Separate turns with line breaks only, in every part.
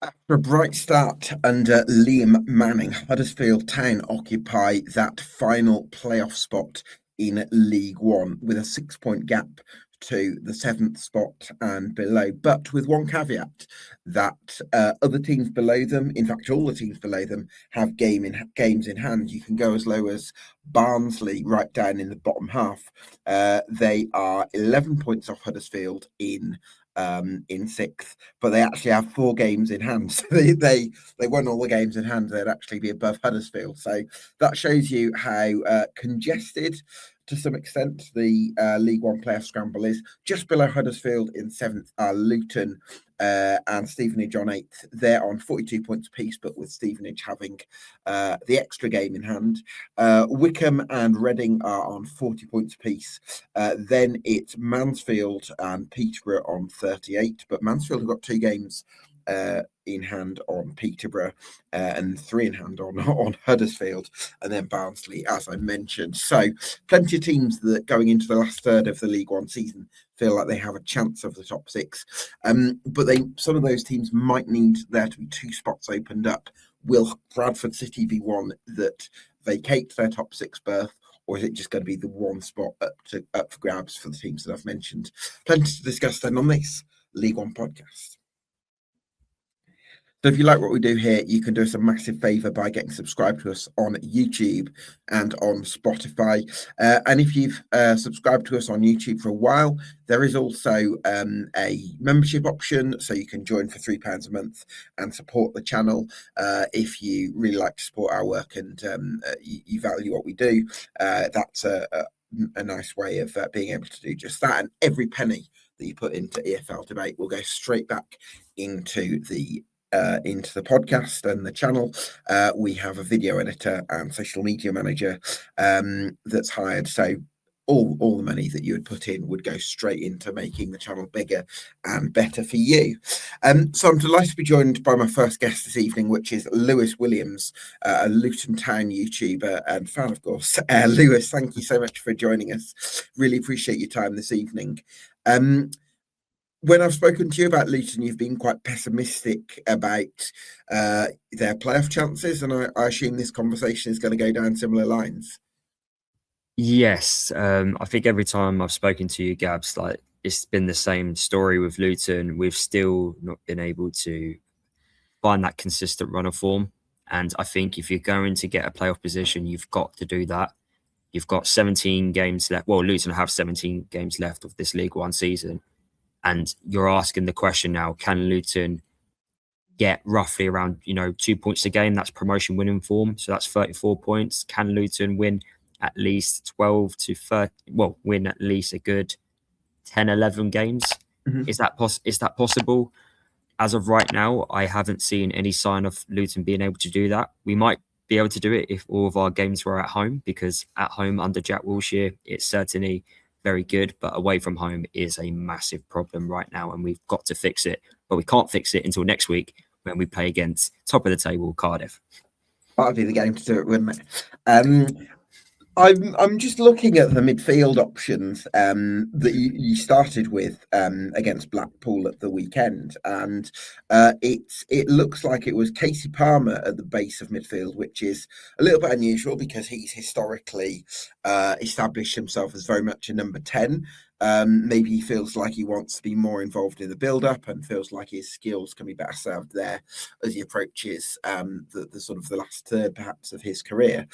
After a bright start under Liam Manning, Huddersfield Town occupy that final playoff spot in League One with a 6 point gap to the seventh spot and below, but with one caveat that other teams below them, in fact, all the teams below them, have games in hand. You can go as low as Barnsley right down in the bottom half. They are 11 points off Huddersfield in sixth, but they actually have 4 games in hand. So they won all the games in hand. They'd actually be above Huddersfield. So that shows you how congested, to some extent, the League One playoff scramble is. Just below Huddersfield in seventh are Luton and Stevenage on eighth. They're on 42 points apiece, but with Stevenage having the extra game in hand. Wickham and Reading are on 40 points apiece. Then it's Mansfield and Peterborough on 38, but Mansfield have got 2 games in hand on Peterborough and 3 in hand on Huddersfield, and then Barnsley, as I mentioned. So plenty of teams that going into the last third of the League One season feel like they have a chance of the top 6. But some of those teams might need there to be 2 spots opened up. Will Bradford City be one that vacates their top 6 berth? Or is it just going to be the one spot up for grabs for the teams that I've mentioned? Plenty to discuss then on this League One podcast. So if you like what we do here, you can do us a massive favour by getting subscribed to us on YouTube and on Spotify. And if you've subscribed to us on YouTube for a while, there is also a membership option, so you can join for £3 a month and support the channel if you really like to support our work and you value what we do. That's a nice way of being able to do just that. And every penny that you put into EFL Debate will go straight back into the podcast and the channel. We have a video editor and social media manager that's hired. So all the money that you would put in would go straight into making the channel bigger and better for you. So I'm delighted to be joined by my first guest this evening, which is Lewis Williams, a Luton Town YouTuber and fan, of course. Lewis, thank you so much for joining us. Really appreciate your time this evening. When I've spoken to you about Luton, you've been quite pessimistic about their playoff chances, and I assume this conversation is going to go down similar lines.
Yes, I think every time I've spoken to you, Gabs, like it's been the same story with Luton. We've still not been able to find that consistent run of form, and I think if you're going to get a playoff position, you've got to do that. You've got 17 games left. Well, Luton have 17 games left of this League One season. And you're asking the question now, can Luton get roughly around, 2 points a game? That's promotion winning form. So that's 34 points. Can Luton win at least 12 to 30? Well, win at least a good 10, 11 games. Mm-hmm. Is that possible? As of right now, I haven't seen any sign of Luton being able to do that. We might be able to do it if all of our games were at home, because at home under Jack Wilshere, it's certainly very good, but away from home is a massive problem right now, and we've got to fix it. But we can't fix it until next week when we play against top of the table Cardiff.
That'd be the game to do it, wouldn't it? I'm just looking at the midfield options that you started with against Blackpool at the weekend, and it looks like it was Casey Palmer at the base of midfield, which is a little bit unusual because he's historically established himself as very much a number 10. Maybe he feels like he wants to be more involved in the build-up and feels like his skills can be better served there as he approaches the sort of the last third, perhaps, of his career.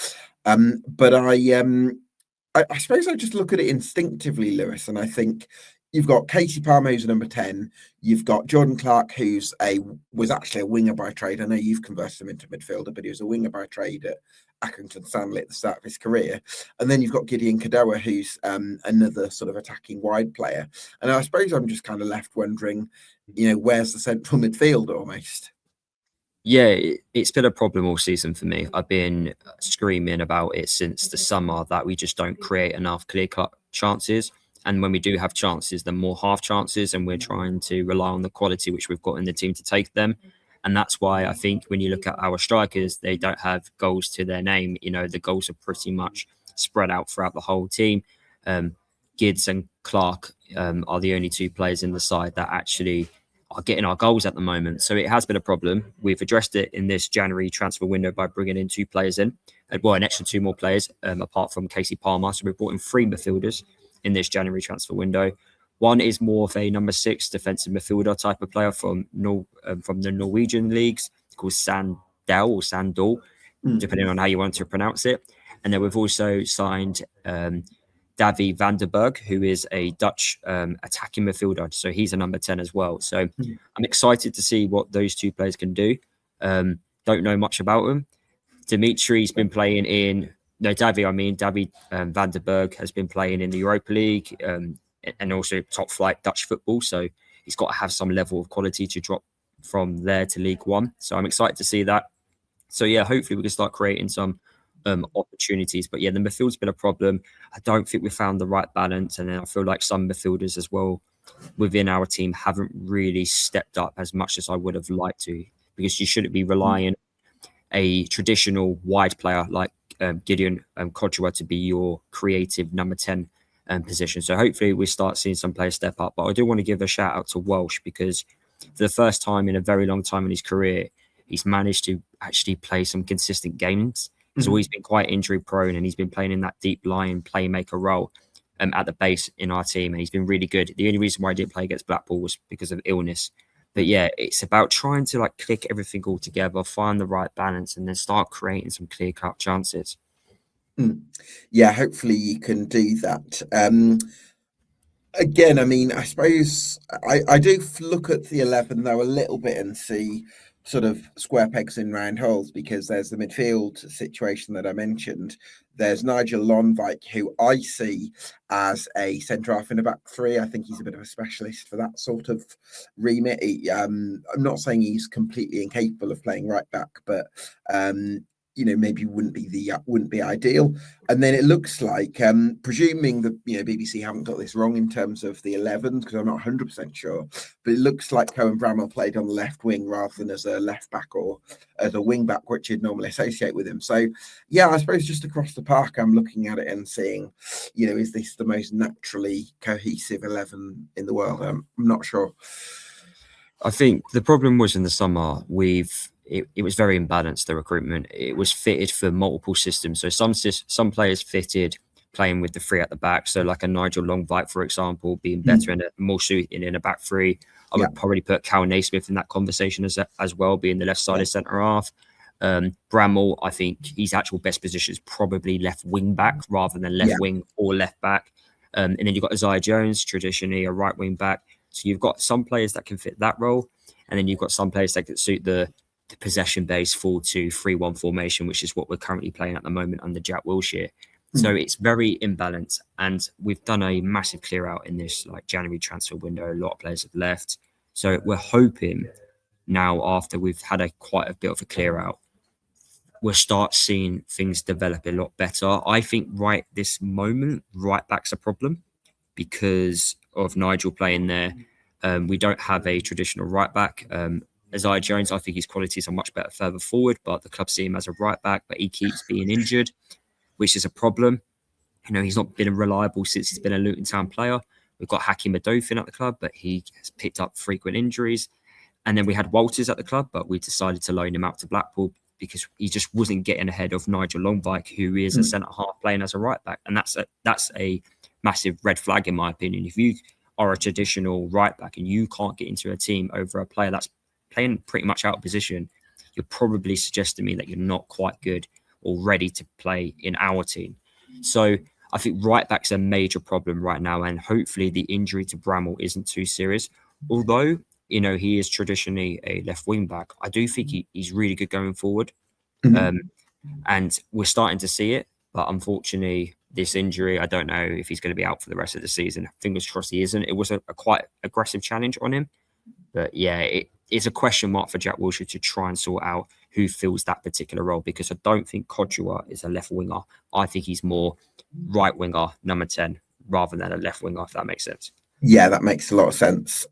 But I suppose I just look at it instinctively, Lewis, and I think you've got Casey Palmer, who's a number 10. You've got Jordan Clark, was actually a winger by trade. I know you've converted him into midfielder, but he was a winger by trade at Accrington Stanley at the start of his career. And then you've got Gideon Kadoa, who's another sort of attacking wide player. And I suppose I'm just kind of left wondering, where's the central midfield almost?
Yeah, it's been a problem all season for me. I've been screaming about it since the summer that we just don't create enough clear-cut chances. And when we do have chances, they're more half chances, and we're trying to rely on the quality which we've got in the team to take them. And that's why I think when you look at our strikers, they don't have goals to their name. The goals are pretty much spread out throughout the whole team. Gids and Clark are the only 2 players in the side that actually are getting our goals at the moment. So it has been a problem. We've addressed it in this January transfer window by bringing in 2 players in, an extra 2 more players apart from Casey Palmer. So we've brought in 3 midfielders in this January transfer window. One is more of a number 6 defensive midfielder type of player from the Norwegian leagues, called Sandal, depending on how you want to pronounce it. And then we've also signed Davy van der Berg, who is a Dutch attacking midfielder. So he's a number 10 as well. So I'm excited to see what those 2 players can do. Don't know much about them. Dimitri's been playing in... No, Davy van der Berg has been playing in the Europa League and also top flight Dutch football. So he's got to have some level of quality to drop from there to League One. So I'm excited to see that. So yeah, hopefully we can start creating some opportunities. But yeah, the midfield's been a problem. I don't think we found the right balance. And then I feel like some midfielders as well within our team haven't really stepped up as much as I would have liked to, because you shouldn't be relying a traditional wide player like Gideon Kodjoa to be your creative number 10 position. So hopefully we start seeing some players step up. But I do want to give a shout out to Welsh, because for the first time in a very long time in his career, he's managed to actually play some consistent games. He's always been quite injury prone, and he's been playing in that deep line playmaker role at the base in our team, and he's been really good. The only reason why I didn't play against Blackpool was because of illness. But yeah, it's about trying to like click everything all together, find the right balance, and then start creating some clear-cut chances.
Yeah, hopefully you can do that. Again, I mean, I suppose I do look at the 11 though a little bit and see sort of square pegs in round holes, because there's the midfield situation that I mentioned. There's Nigel Lonvik, who I see as a centre-half in a back 3. I think he's a bit of a specialist for that sort of remit. I'm not saying he's completely incapable of playing right back, but maybe wouldn't be ideal. And then it looks like, presuming that BBC haven't got this wrong in terms of the 11s, because I'm not 100% sure, but it looks like Cohen Bramall played on the left wing rather than as a left back or as a wing back, which you'd normally associate with him. So yeah, I suppose just across the park, I'm looking at it and seeing, is this the most naturally cohesive 11 in the world? I'm not sure.
I think the problem was in the summer, it was very imbalanced, the recruitment. It was fitted for multiple systems. So some players fitted playing with the 3 at the back. So like a Nigel Lonvik, for example, being better in more suited in a back 3. I would probably put Cal Naismith in that conversation as well, being the left-sided centre half. Bramall, I think his actual best position is probably left wing back rather than left wing or left back. And then you've got Isaiah Jones, traditionally a right wing back. So you've got some players that can fit that role. And then you've got some players that can suit the possession-based 4-2-3-1 formation, which is what we're currently playing at the moment under Jack Wilshere. So it's very imbalanced, and we've done a massive clear out in this January transfer window. A lot of players have left, so we're hoping now, after we've had quite a bit of a clear out, we'll start seeing things develop a lot better. I think right this moment, right back's a problem because of Nigel playing there. We don't have a traditional right back. Isaiah Jones, I think his qualities are much better further forward, but the club see him as a right back, but he keeps being injured, which is a problem. He's not been reliable since he's been a Luton Town player. We've got Hakim Adofin at the club, but he has picked up frequent injuries. And then we had Walters at the club, but we decided to loan him out to Blackpool because he just wasn't getting ahead of Nigel Lonvik, who is a centre-half playing as a right back. And that's a massive red flag, in my opinion. If you are a traditional right back and you can't get into a team over a player that's playing pretty much out of position, you're probably suggesting to me that you're not quite good or ready to play in our team. So I think right back's a major problem right now, and hopefully the injury to Bramall isn't too serious. Although, he is traditionally a left wing back, I do think he's really good going forward. And we're starting to see it, but unfortunately this injury, I don't know if he's going to be out for the rest of the season. Fingers crossed he isn't. It was a quite aggressive challenge on him. But yeah, it's a question mark for Jack Wilshere to try and sort out who fills that particular role, because I don't think Kodjoa is a left winger. I think he's more right winger, number 10, rather than a left winger, if that makes sense.
Yeah, that makes a lot of sense.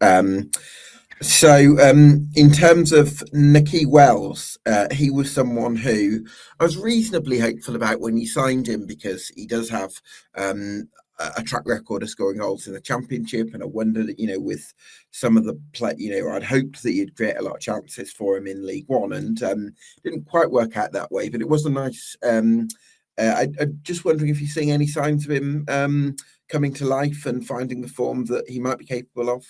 So in terms of Nicky Wells, he was someone who I was reasonably hopeful about when you signed him, because he does have a track record of scoring goals in the Championship, and I wonder that, with some of the play, I'd hoped that you'd create a lot of chances for him in League One, and didn't quite work out that way. But it was a nice. I'm just wondering if you're seeing any signs of him coming to life and finding the form that he might be capable of.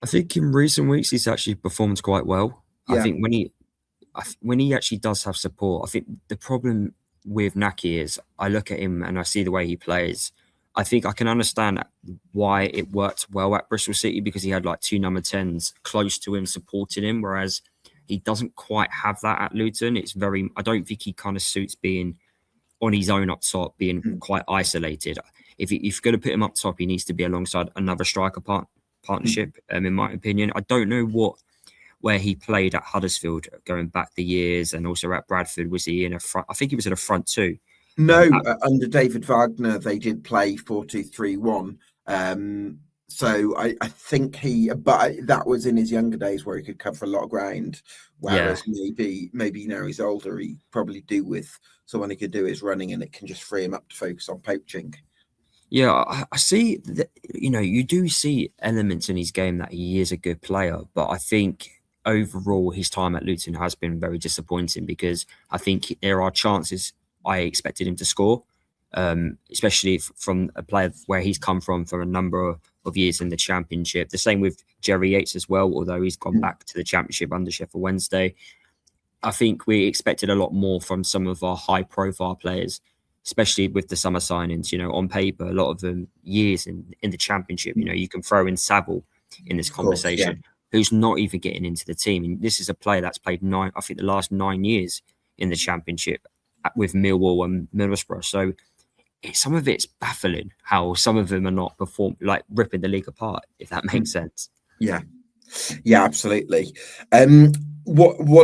I think in recent weeks he's actually performed quite well.
Yeah.
I think when he actually does have support, I think the problem with Naki is I look at him and I see the way he plays. I think I can understand why it worked well at Bristol City, because he had like 2 number 10s close to him supporting him, whereas he doesn't quite have that at Luton. I don't think he kind of suits being on his own up top, being quite isolated. If you're going to put him up top, he needs to be alongside another striker partnership, in my opinion. I don't know where he played at Huddersfield going back the years, and also at Bradford. Was he in a front? I think he was in a front too.
No, under David Wagner, they did play 4-2-3-1. So I think but that was in his younger days where he could cover a lot of ground. Whereas maybe now he's older, he probably do with someone who could do his running, and it can just free him up to focus on poaching.
Yeah, I see that, you do see elements in his game that he is a good player, but I think overall his time at Luton has been very disappointing, because I think there are chances I expected him to score, especially from a player where he's come from for a number of years in the Championship. The same with Jerry Yates as well, although he's gone back to the Championship under Sheffield Wednesday. I think we expected a lot more from some of our high-profile players, especially with the summer signings. On paper, a lot of them years in the Championship. You can throw in Saville in this conversation, who's not even getting into the team. And this is a player that's played the last 9 years in the Championship with Millwall and Middlesbrough. So some of it's baffling how some of them are not like ripping the league apart, if that makes sense.
Yeah, absolutely. How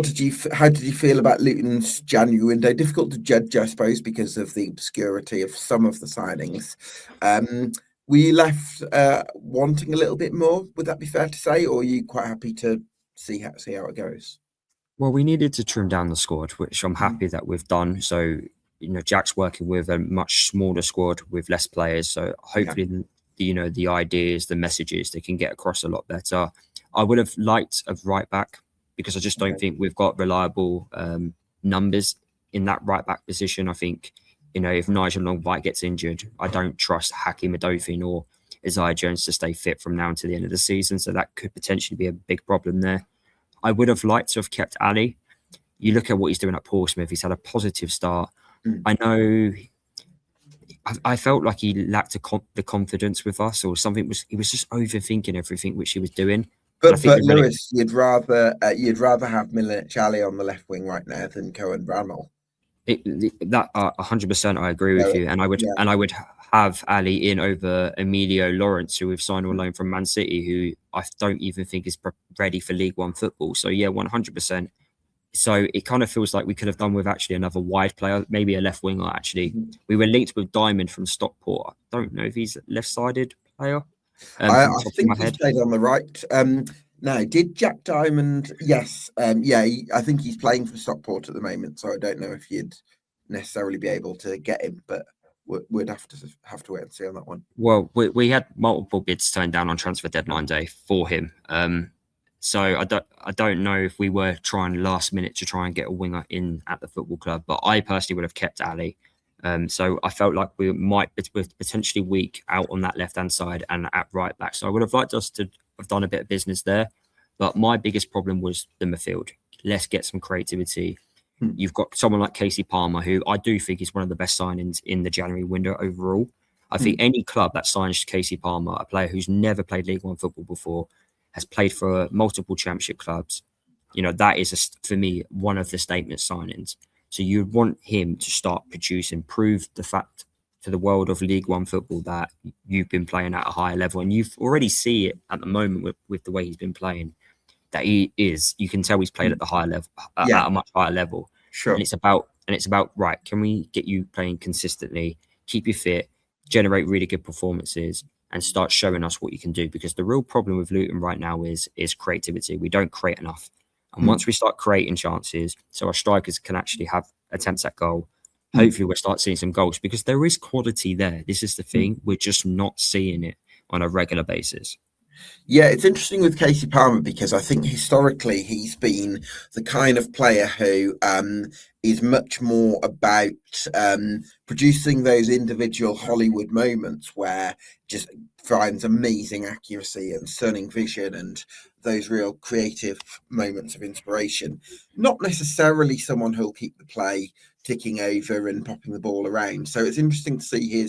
did you feel about Luton's January window? Difficult to judge, I suppose, because of the obscurity of some of the signings. Were you left wanting a little bit more? Would that be fair to say, or are you quite happy to see how it goes?
Well, we needed to trim down the squad, which I'm happy that we've done. So, Jack's working with a much smaller squad with less players. So hopefully, the ideas, the messages, they can get across a lot better. I would have liked a right back, because I just don't think we've got reliable numbers in that right back position. I think, if Nigel Longvite gets injured, I don't trust Hakeem Adofin or Isaiah Jones to stay fit from now until the end of the season. So that could potentially be a big problem there. I would have liked to have kept Ali. You look at what he's doing at Portsmouth, he's had a positive start. I know I felt like he lacked the confidence with us, or something. He was just overthinking everything which he was doing.
But Lewis, you'd rather have Milic Ali on the left wing right now than Cohen Bramall.
That 100%, I agree with you, and I would have Ali in over Emilio Lawrence, who we've signed on loan from Man City, who I don't even think is ready for League One football. So 100%. So it kind of feels like we could have done with actually another wide player, maybe a left winger. Actually, we were linked with Diamond from Stockport. I don't know if he's a left-sided player.
I think he's played on the right. No, did Jack Diamond? Yes. I think he's playing for Stockport at the moment. So I don't know if you'd necessarily be able to get him, but we'd have to wait and see on that one.
Well, we had multiple bids turned down on transfer deadline day for him. So I don't know if we were trying last minute to try and get a winger in at the football club, but I personally would have kept Ali. So I felt like we might be potentially weak out on that left-hand side and at right back. So I would have liked us to have done a bit of business there. But my biggest problem was the midfield. Let's get some creativity. You've got someone like Casey Palmer, who I do think is one of the best signings in the January window overall. I think any club that signs Casey Palmer, a player who's never played League One football before, has played for multiple Championship clubs, that is, for me, one of the statement signings. So you want him to start producing, prove the fact to the world of League One football that you've been playing at a higher level. And you already see it at the moment with the way he's been playing, that you can tell he's played at the higher level, at a much higher level.
Sure.
And it's about, right, can we get you playing consistently, keep you fit, generate really good performances, and start showing us what you can do? Because the real problem with Luton right now is creativity. We don't create enough. And once we start creating chances, so our strikers can actually have attempts at goal, hopefully we'll start seeing some goals because there is quality there. This is the thing. We're just not seeing it on a regular basis.
Yeah, it's interesting with Casey Palmer because I think historically he's been the kind of player who is much more about producing those individual Hollywood moments where just finds amazing accuracy and stunning vision and those real creative moments of inspiration. Not necessarily someone who'll keep the play ticking over and popping the ball around. So it's interesting to see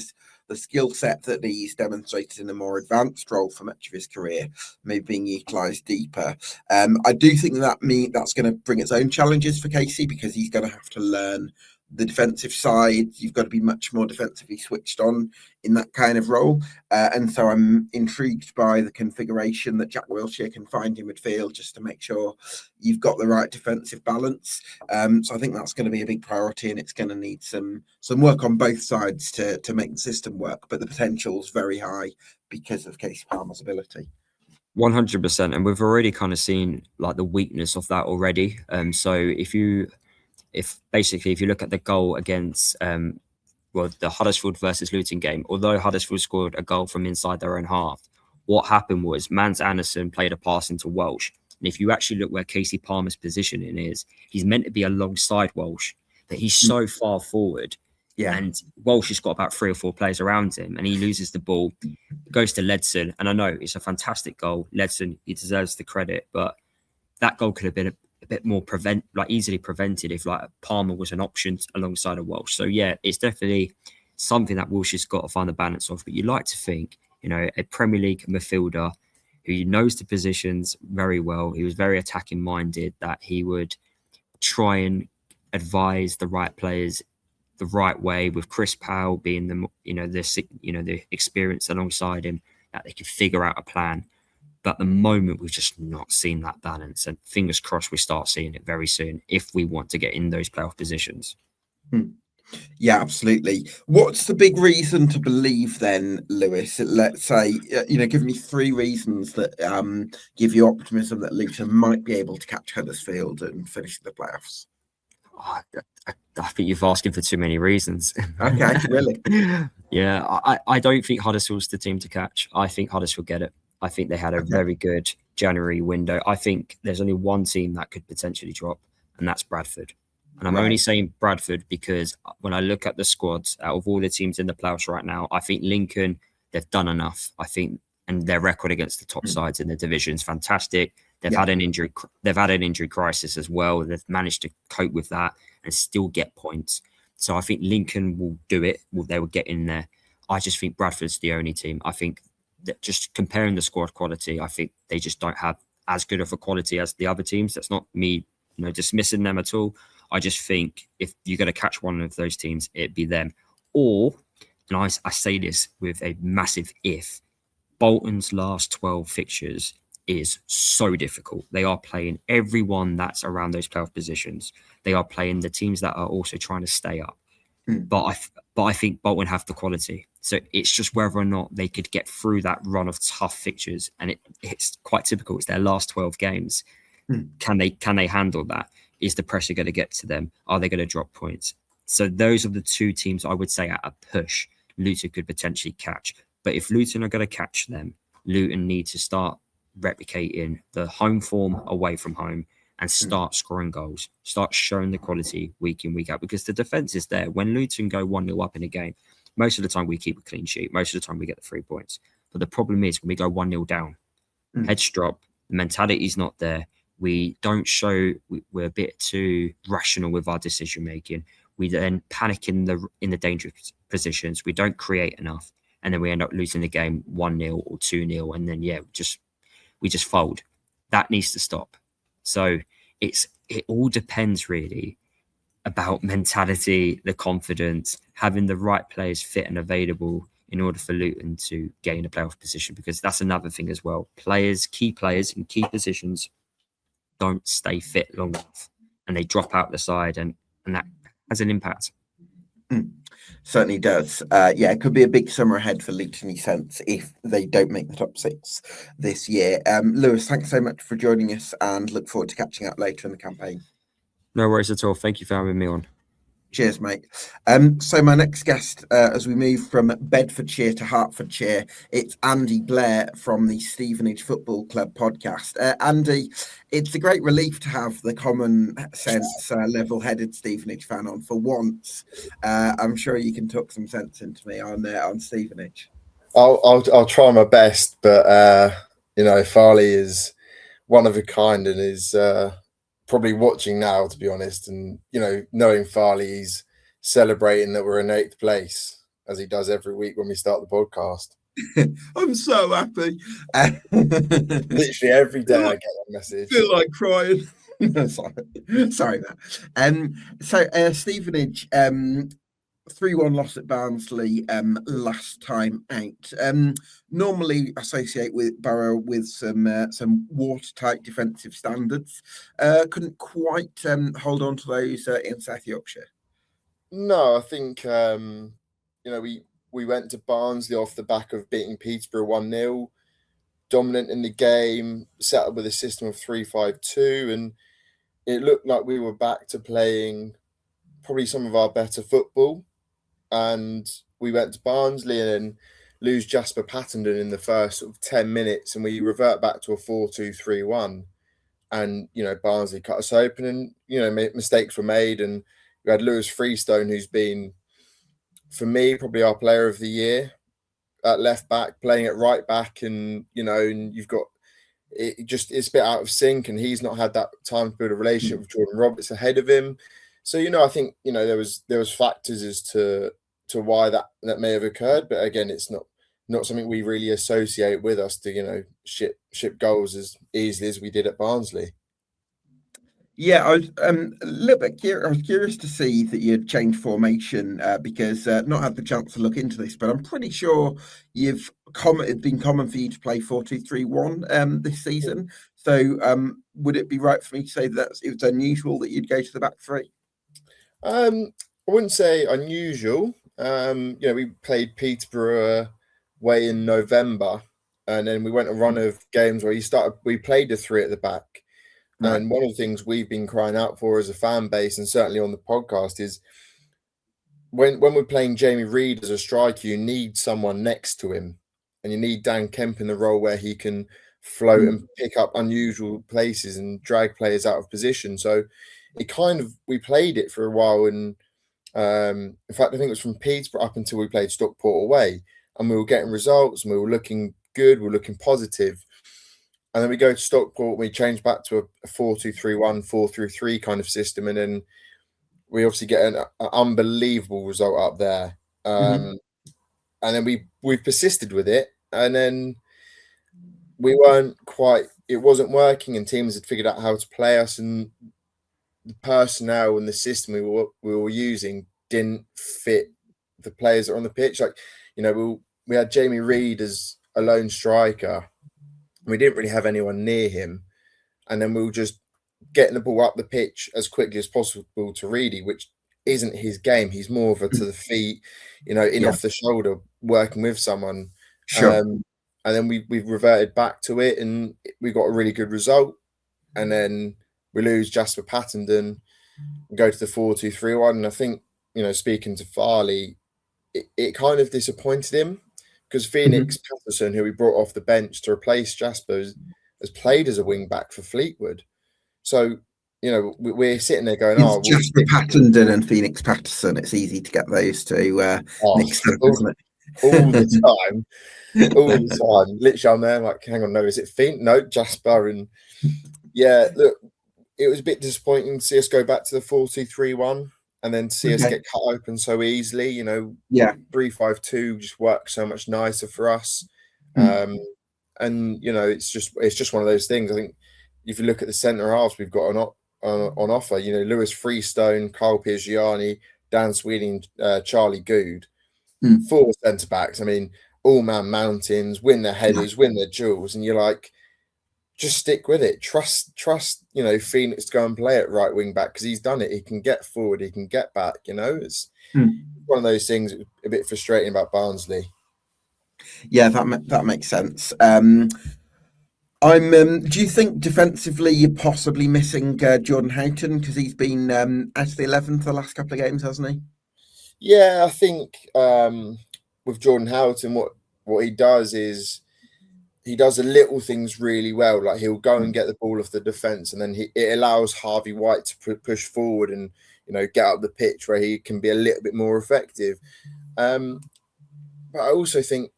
the skill set that he's demonstrated in a more advanced role for much of his career, maybe being utilised deeper. I do think that's going to bring its own challenges for Casey because he's going to have to learn the defensive side. You've got to be much more defensively switched on in that kind of role. And so I'm intrigued by the configuration that Jack Wilshere can find in midfield just to make sure you've got the right defensive balance. So I think that's going to be a big priority and it's going to need some work on both sides to make the system work. But the potential is very high because of Casey Palmer's ability.
100%. And we've already kind of seen like the weakness of that already. So if you look at the goal against the Huddersfield versus Luton game, although Huddersfield scored a goal from inside their own half, what happened was Mans Anderson played a pass into Welsh. And if you actually look where Casey Palmer's positioning is, he's meant to be alongside Welsh, but he's so far forward. Yeah. And Welsh has got about 3 or 4 players around him and he loses the ball, goes to Ledson. And I know it's a fantastic goal. Ledson, he deserves the credit, but that goal could have been a bit more easily prevented if like Palmer was an option alongside of Welsh. So yeah, it's definitely something that Welsh has got to find the balance of. But you like to think, a Premier League midfielder who knows the positions very well, he was very attacking minded, that he would try and advise the right players the right way, with Chris Powell being the experience alongside him, that they could figure out a plan. But at the moment, we've just not seen that balance. And fingers crossed we start seeing it very soon if we want to get in those playoff positions.
Yeah, absolutely. What's the big reason to believe then, Lewis? Let's say, give me 3 reasons that give you optimism that Luton might be able to catch Huddersfield and finish the playoffs.
I think you're asking for too many reasons.
Okay, really?
Yeah, I don't think Huddersfield's the team to catch. I think Huddersfield get it. I think they had a very good January window. I think there's only one team that could potentially drop, and that's Bradford. And I'm only saying Bradford because when I look at the squads, out of all the teams in the playoffs right now, I think Lincoln, they've done enough. I think, and their record against the top sides in the division is fantastic. They've had an injury. They've had an injury crisis as well. They've managed to cope with that and still get points. So I think Lincoln will do it. They will get in there. I just think Bradford's the only team. I think that just comparing the squad quality, I think they just don't have as good of a quality as the other teams. That's not me, dismissing them at all. I just think if you're going to catch one of those teams, it'd be them. Or, and I say this with a massive if, Bolton's last 12 fixtures is so difficult. They are playing everyone that's around those playoff positions. They are playing the teams that are also trying to stay up. But I think Bolton have the quality. So it's just whether or not they could get through that run of tough fixtures. And it's quite typical. It's their last 12 games. Can they handle that? Is the pressure going to get to them? Are they going to drop points? So those are the 2 teams I would say at a push Luton could potentially catch. But if Luton are going to catch them, Luton need to start replicating the home form away from home and start scoring goals, start showing the quality week in, week out, because the defence is there. When Luton go 1-0 up in a game, most of the time we keep a clean sheet. Most of the time we get the 3 points. But the problem is when we go 1-0 down, heads drop, the mentality is not there. We don't show, we're a bit too rational with our decision making. We then panic in the dangerous positions. We don't create enough. And then we end up losing the game 1-0 or 2-0. And then, we just fold. That needs to stop. So it all depends really about mentality, the confidence, having the right players fit and available in order for Luton to gain a playoff position, because that's another thing as well. Key players in key positions don't stay fit long enough and they drop out the side, and that has an impact.
Certainly does. It could be a big summer ahead for Luton in sense if they don't make the top 6 this year. Lewis, thanks so much for joining us and look forward to catching up later in the campaign.
No worries at all. Thank you for having me on.
Cheers, mate. So my next guest, as we move from Bedfordshire to Hertfordshire, it's Andy Blair from the Stevenage Football Club podcast. Andy, it's a great relief to have the common sense, level-headed Stevenage fan on for once. I'm sure you can talk some sense into me on Stevenage.
I'll try my best, but Farley is one of a kind and is probably watching now, to be honest. And knowing Farley, he's celebrating that we're in 8th place, as he does every week when we start the podcast.
I'm so happy.
Literally every day I get that message.
I feel like crying. Sorry, man. So Stevenage, 3-1 loss at Barnsley last time out. Normally associate with Borough with some watertight defensive standards. Couldn't quite hold on to those in South Yorkshire.
No, I think we went to Barnsley off the back of beating Peterborough 1-0, dominant in the game, set up with a system of 3-5-2, and it looked like we were back to playing probably some of our better football. And we went to Barnsley and then lose Jasper Pattenden in the first sort of 10 minutes, and we revert back to a 4-2-3-1. And Barnsley cut us open, and mistakes were made, and we had Lewis Freestone, who's been, for me, probably our player of the year at left back, playing at right back, and and you've got it's a bit out of sync, and he's not had that time to build a relationship with Jordan Roberts ahead of him. So I think there was factors as to why that may have occurred, but again, it's not something we really associate with us to ship goals as easily as we did at Barnsley.
Yeah, I was a little bit curious. I was curious to see that you'd changed formation because not had the chance to look into this, but I'm pretty sure it's been common for you to play 4-2-3-1 this season. So would it be right for me to say that it was unusual that you'd go to the back three?
I wouldn't say unusual. We played Peterborough away in November, and then we went a run of games where we played the three at the back. Right. And one of the things we've been crying out for as a fan base, and certainly on the podcast, is when we're playing Jamie Reid as a striker, you need someone next to him, and you need Dan Kemp in the role where he can float and pick up unusual places and drag players out of position. So we played it for a while, and in fact, I think it was from Peterborough up until we played Stockport away, and we were getting results, and we were looking good, we were looking positive. And then we go to Stockport, we change back to a 4-2-3-1, 4-3-3 kind of system, and then we obviously get an unbelievable result up there. And then we've persisted with it, and then we it wasn't working, and teams had figured out how to play us, and the personnel and the system we were using didn't fit the players that are on the pitch. Like, we had Jamie Reid as a lone striker. We didn't really have anyone near him. And then we were just getting the ball up the pitch as quickly as possible to Reedy, which isn't his game. He's more of a to the feet, off the shoulder, working with someone.
Sure.
And then we've reverted back to it, and we got a really good result. And then we lose Jasper Pattenden and go to the 4-2-3-1. And I think, speaking to Farley, it kind of disappointed him, because Phoenix Patterson, who we brought off the bench to replace Jasper, has played as a wing back for Fleetwood. So, we're sitting there going,
Jasper Pattenden and Phoenix Patterson. It's easy to get those two mixed up, isn't it?
All the time. All the time. Literally, I'm there like, hang on, no, is it Phoenix? No, Jasper. And yeah, look, it was a bit disappointing to see us go back to the 4-2-3-1 and then see us get cut open so easily. 3-5-2 just works so much nicer for us. And it's just one of those things. I think if you look at the centre halves we've got on offer, Lewis Freestone, Carl Piergiani, Dan Sweeney, and Charlie Good, 4 centre backs. I mean, all man mountains, win their headers, win their duels, and you're like, just stick with it. Trust, Phoenix to go and play at right wing back, because he's done it. He can get forward, he can get back. It's one of those things a bit frustrating about Barnsley.
Yeah, that makes sense. Do you think defensively you're possibly missing Jordan Houghton because he's been out of the 11 for the last couple of games, hasn't he?
Yeah, I think with Jordan Houghton, what he does is he does the little things really well. Like he'll go and get the ball off the defense, and then it allows Harvey White to push forward and get up the pitch where he can be a little bit more effective. But I also think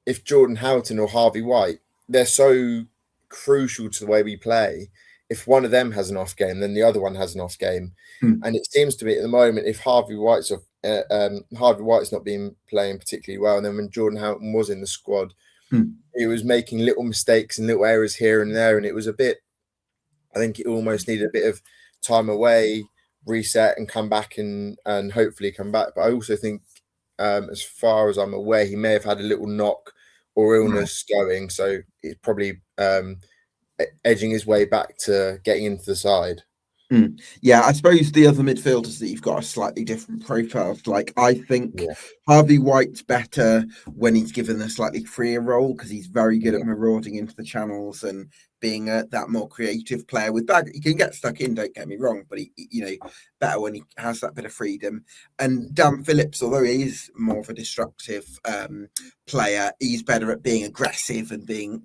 if Jordan Houghton or Harvey White, they're so crucial to the way we play. If one of them has an off game, then the other one has an off game. And it seems to be at the moment, if Harvey White's not been playing particularly well, and then when Jordan Houghton was in the squad, he was making little mistakes and little errors here and there, and it was a bit. I think it almost needed a bit of time away, reset, and come back and hopefully come back. But I also think, as far as I'm aware, he may have had a little knock or illness going, so he's probably edging his way back to getting into the side.
Yeah, I suppose the other midfielders that you've got are slightly different profiles. Like, I think Harvey White's better when he's given a slightly freer role because he's very good at marauding into the channels and being that more creative player with bag. He can get stuck in, don't get me wrong, but he better when he has that bit of freedom. And Dan Phillips, although he is more of a destructive player, he's better at being aggressive and being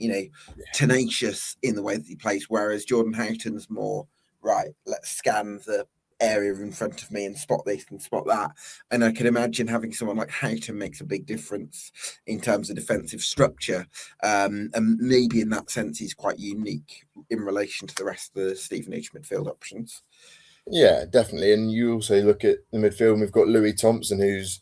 tenacious in the way that he plays, whereas Jordan Houghton's more right, let's scan the area in front of me and spot this and spot that. And I can imagine having someone like Houghton makes a big difference in terms of defensive structure. And maybe in that sense, he's quite unique in relation to the rest of the Stevenage midfield options.
Yeah, definitely. And you also look at the midfield, and we've got Louis Thompson, who's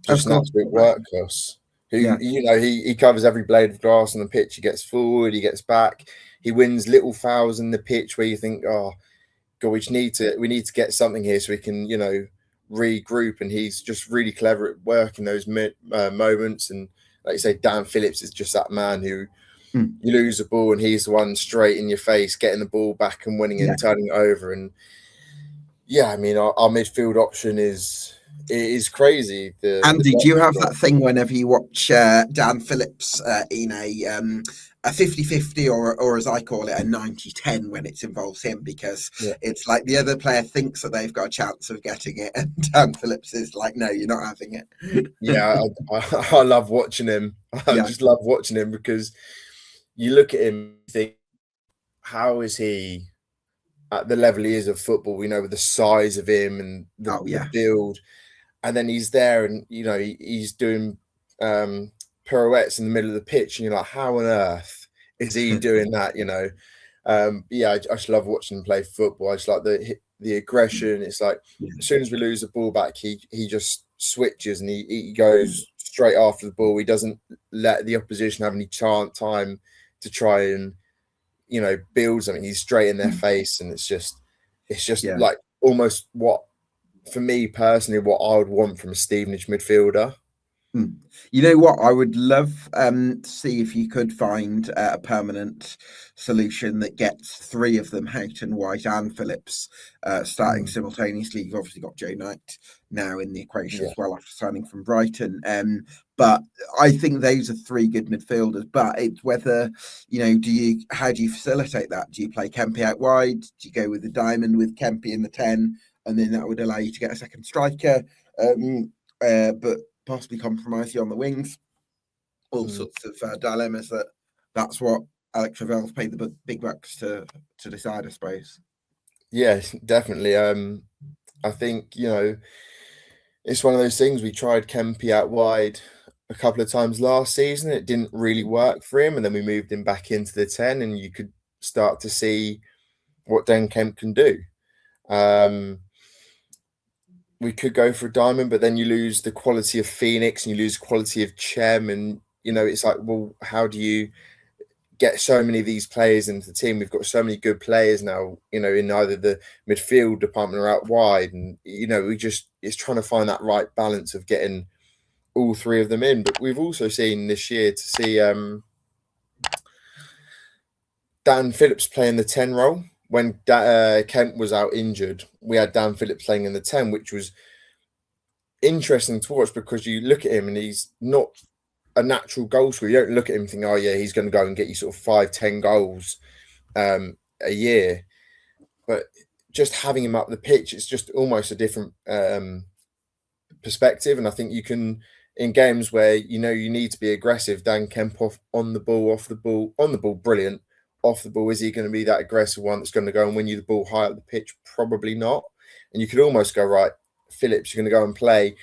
just an absolute workhorse. He covers every blade of grass on the pitch. He gets forward, he gets back. He wins little fouls in the pitch where you think, oh, God, we need to get something here so we can, regroup. And he's just really clever at working those moments. And like you say, Dan Phillips is just that man who you lose the ball and he's the one straight in your face, getting the ball back and winning and turning it over. And I mean, our midfield option is crazy.
Andy, do you have that thing whenever you watch Dan Phillips in a 50-50 or as I call it, a 90-10 when it involves him, because it's like the other player thinks that they've got a chance of getting it and Dan Phillips is like, no, you're not having it.
I love watching him. I just love watching him because you look at him and think, how is he at the level he is of football, with the size of him and the build, and then he's there and he's doing pirouettes in the middle of the pitch, and you're like, how on earth is he doing that? I just love watching him play football. I just like the aggression. It's like as soon as we lose the ball back, he just switches and he goes straight after the ball. He doesn't let the opposition have any time to try and build something. He's straight in their face, and it's just like almost what, for me personally, what I would want from a Stevenage midfielder.
You know what? I would love to see if you could find a permanent solution that gets three of them, Houghton, White and Phillips, starting simultaneously. You've obviously got Joe Knight now in the equation as well after signing from Brighton. But I think those are three good midfielders. But it's whether, how do you facilitate that? Do you play Kempy out wide? Do you go with the diamond with Kempy in the 10? And then that would allow you to get a second striker. But possibly compromise you on the wings, all sorts of dilemmas. That's what Alex Ravel's paid the big bucks to decide, I suppose.
Yeah, definitely. I think it's one of those things. We tried Kempy out wide a couple of times last season. It didn't really work for him, and then we moved him back into the 10, and you could start to see what Dan Kemp can do. We could go for a diamond, but then you lose the quality of Phoenix and you lose quality of Chem. And, it's like, well, how do you get so many of these players into the team? We've got so many good players now, in either the midfield department or out wide. And, it's trying to find that right balance of getting all three of them in. But we've also seen this year to see Dan Phillips playing the 10 role. When Kemp was out injured, we had Dan Phillips playing in the 10, which was interesting to watch because you look at him and he's not a natural goal scorer. You don't look at him and think, oh yeah, he's going to go and get you sort of 5-10 goals a year. But just having him up the pitch, it's just almost a different perspective. And I think you can, in games where you need to be aggressive, Dan Kemp on the ball, off the ball, on the ball, brilliant. Off the ball, is he going to be that aggressive one that's going to go and win you the ball high up the pitch? Probably not. And you could almost go, right, Phillips, you're going to go and play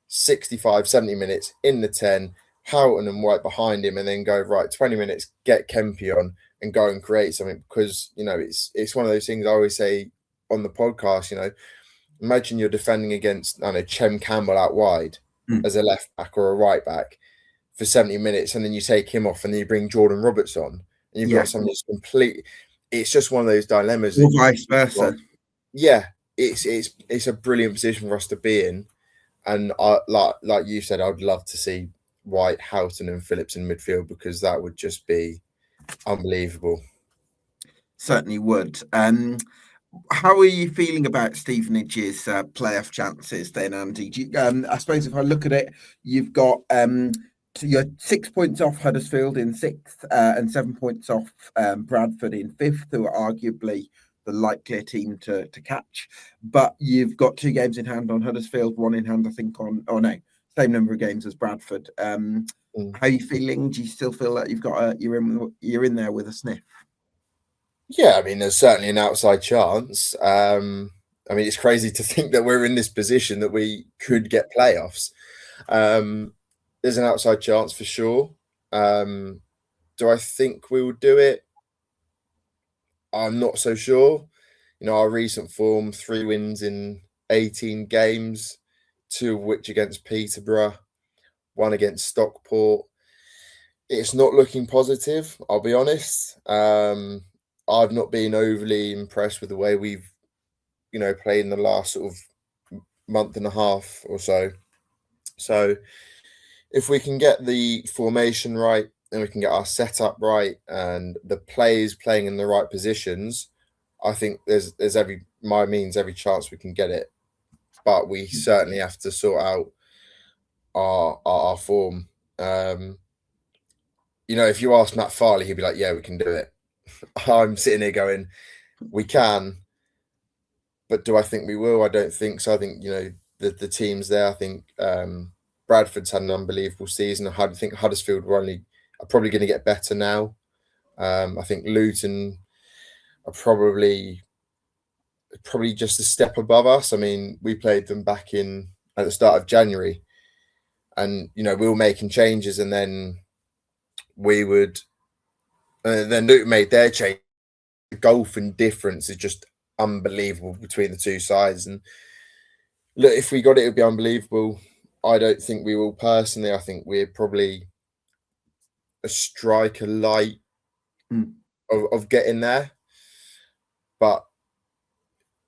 65, 70 minutes in the 10, Houghton and White behind him, and then go, right, 20 minutes, get Kempy on and go and create something. Because, it's one of those things I always say on the podcast, imagine you're defending against, Chem Campbell out wide as a left back or a right back for 70 minutes, and then you take him off and then you bring Jordan Roberts on. And you've got something that's complete. It's just one of those dilemmas.
Or vice versa.
Yeah, it's a brilliant position for us to be in. And like you said, I'd love to see White, Houghton, and Phillips in midfield, because that would just be unbelievable.
Certainly would. How are you feeling about Stevenage's playoff chances then, Andy? I suppose if I look at it, you've got you're 6 points off Huddersfield in 6th and 7 points off Bradford in 5th, who are arguably the likelier team to catch. But you've got 2 games in hand on Huddersfield, 1 in hand, I think, same number of games as Bradford. How are you feeling? Do you still feel like you've got you're in there with a sniff?
Yeah, there's certainly an outside chance. It's crazy to think that we're in this position that we could get playoffs. There's an outside chance for sure. Do I think we will do it? I'm not so sure. Our recent form, 3 wins in 18 games, 2 of which against Peterborough, 1 against Stockport. It's not looking positive, I'll be honest. I've not been overly impressed with the way we've, played in the last sort of month and a half or so. So if we can get the formation right and we can get our setup right and the players playing in the right positions, I think there's every chance we can get it. But we certainly have to sort out our form. If you ask Matt Farley, he'd be like, yeah, we can do it. I'm sitting here going, we can, but do I think we will? I don't think so. I think, the team's there. I think Bradford's had an unbelievable season. I think Huddersfield are probably going to get better now. I think Luton are probably just a step above us. We played them back at the start of January, and we were making changes, and then then Luton made their change. The gulf and difference is just unbelievable between the two sides. And look, if we got it, it would be unbelievable. I don't think we will personally. I think we're probably a striker light of getting there. But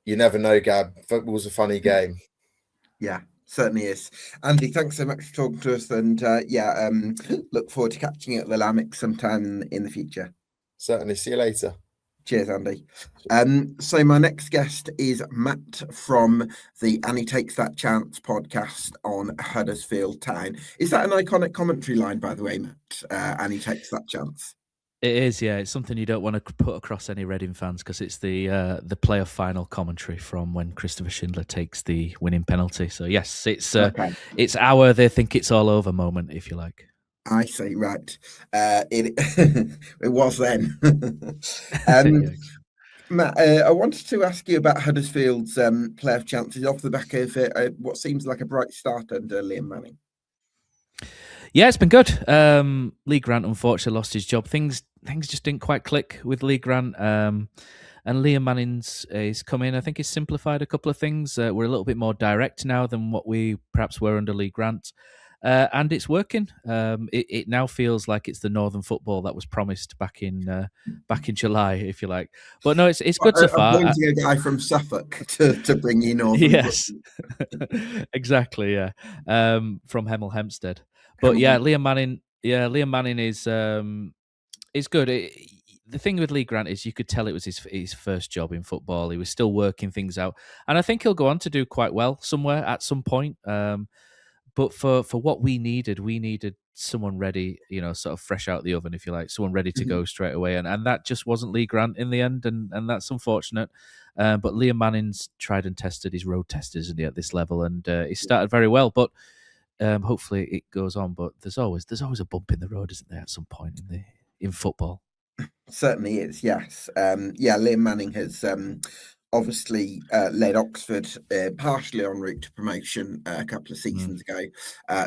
you never know, Gab. Football's a funny game.
Yeah, certainly is. Andy, thanks so much for talking to us. And look forward to catching you at the Lamix sometime in the future.
Certainly. See you later.
Cheers, Andy. So my next guest is Matt from the And He Takes That Chance podcast on Huddersfield Town. Is that an iconic commentary line, by the way, Matt? And He Takes That Chance.
It is, yeah. It's something you don't want to put across any Reading fans, because it's the playoff final commentary from when Christopher Schindler takes the winning penalty. So yes, it's our "they think it's all over" moment, if you like.
I see, right. It was then. Matt, I wanted to ask you about Huddersfield's playoff chances off the back of what seems like a bright start under Liam Manning.
Yeah, it's been good. Lee Grant unfortunately lost his job. Things just didn't quite click with Lee Grant. And Liam Manning's come in. I think he's simplified a couple of things. We're a little bit more direct now than what we perhaps were under Lee Grant. And it's working. It now feels like it's the Northern football that was promised back in July, if you like. But no, it's good so far.
Appointing a guy from Suffolk to bring in Northern.
Yes, exactly. Yeah, from Hemel Hempstead. But yeah, Liam Manning is good. The thing with Lee Grant is you could tell it was his first job in football. He was still working things out, and I think he'll go on to do quite well somewhere at some point. But for what we needed someone ready, sort of fresh out the oven, if you like, someone ready to go straight away, and that just wasn't Lee Grant in the end, and that's unfortunate. But Liam Manning's tried and tested, his road test, isn't he, at this level, and he started very well, but hopefully it goes on. But there's always a bump in the road, isn't there, at some point in football?
Certainly is, yes. Liam Manning has obviously led Oxford partially en route to promotion a couple of seasons ago.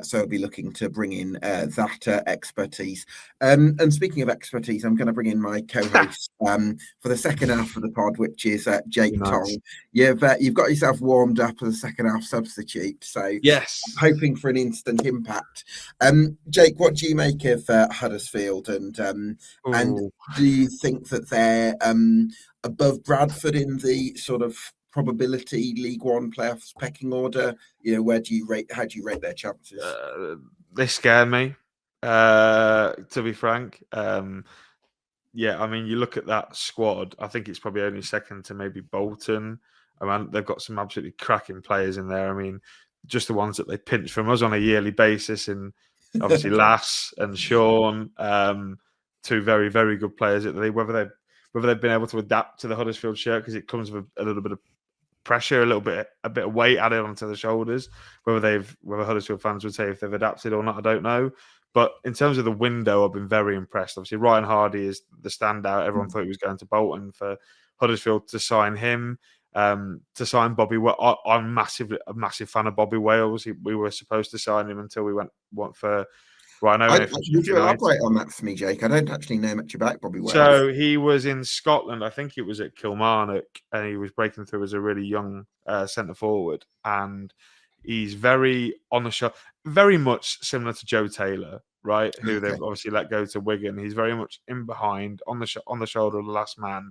So I'll be looking to bring in that expertise. And speaking of expertise, I'm going to bring in my co-host for the second half of the pod, which is Jake Tong. You've got yourself warmed up as a second half substitute. So
yes,
I'm hoping for an instant impact. Jake, what do you make of Huddersfield? And do you think that they're above Bradford in the sort of probability League One playoffs pecking order? How do you rate their chances?
They scare me, to be frank. I mean, you look at that squad, I think it's probably only second to maybe Bolton. I mean, they've got some absolutely cracking players in there. I mean, just the ones that they pinch from us on a yearly basis, and obviously Lass and Sean, two very, very good players. Whether they've been able to adapt to the Huddersfield shirt, because it comes with a little bit of pressure, a bit of weight added onto the shoulders. Whether Huddersfield fans would say if they've adapted or not, I don't know. But in terms of the window, I've been very impressed. Obviously, Ryan Hardy is the standout. Everyone thought he was going to Bolton. For Huddersfield to sign him, to sign Bobby. I'm a massive fan of Bobby Wales. We were supposed to sign him until we went for. Right,
would you elaborate on that for me, Jake? I don't actually know much about Bobby Wales.
So he was in Scotland. I think it was at Kilmarnock, and he was breaking through as a really young centre forward. And he's very on the shot, very much similar to Joe Taylor, right? Who they've obviously let go to Wigan. He's very much in behind, on the shoulder of the last man.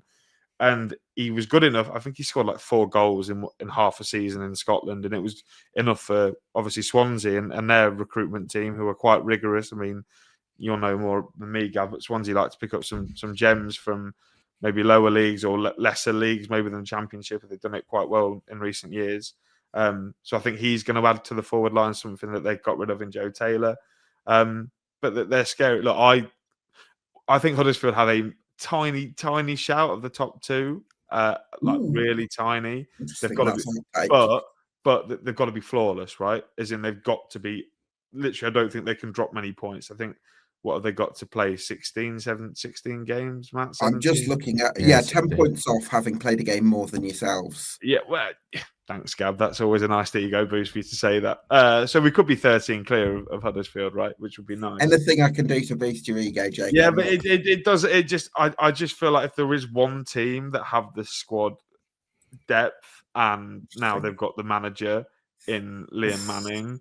And he was good enough. I think he scored like 4 goals in half a season in Scotland, and it was enough for obviously Swansea and their recruitment team, who are quite rigorous. I mean, you'll know more than me, Gav, but Swansea like to pick up some gems from maybe lower leagues or lesser leagues, maybe than Championship. They've done it quite well in recent years. So I think he's going to add to the forward line, something that they got rid of in Joe Taylor. But they're scary. Look, I think Huddersfield have a tiny shout of the top 2, really tiny. They've got to be, but they've got to be flawless, right? As in, they've got to be literally. I don't think they can drop many points. I think what have they got to play? 16 games, Matt? 17?
I'm just looking at 10 points off having played a game more than yourselves.
Yeah, well, thanks, Gab. That's always a nice ego boost for you to say that. So we could be 13 clear of Huddersfield, right? Which would be nice.
Anything I can do to boost your ego, Jake.
Yeah, but it does. It just I just feel like if there is one team that have the squad depth, and now they've got the manager in Liam Manning.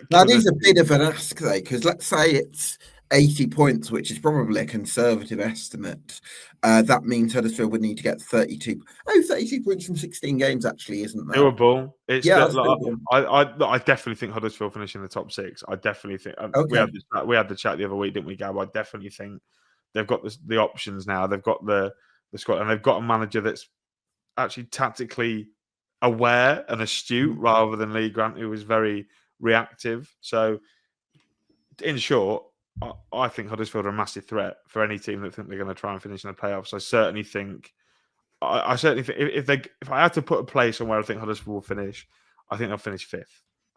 That is a bit of an ask, though, because let's say it's 80 points, which is probably a conservative estimate. That means Huddersfield would need to get 32 points from 16 games, actually, isn't that?
Doable. I definitely think Huddersfield finish in the top 6. I definitely think. We had the chat the other week, didn't we, Gab? I definitely think they've got the options now. They've got the squad, and they've got a manager that's actually tactically aware and astute, rather than Lee Grant, who was very reactive. So, in short, I think Huddersfield are a massive threat for any team that think they're going to try and finish in the playoffs. I certainly think. I certainly think if I had to put a place on where I think Huddersfield will finish, I think they'll finish 5th.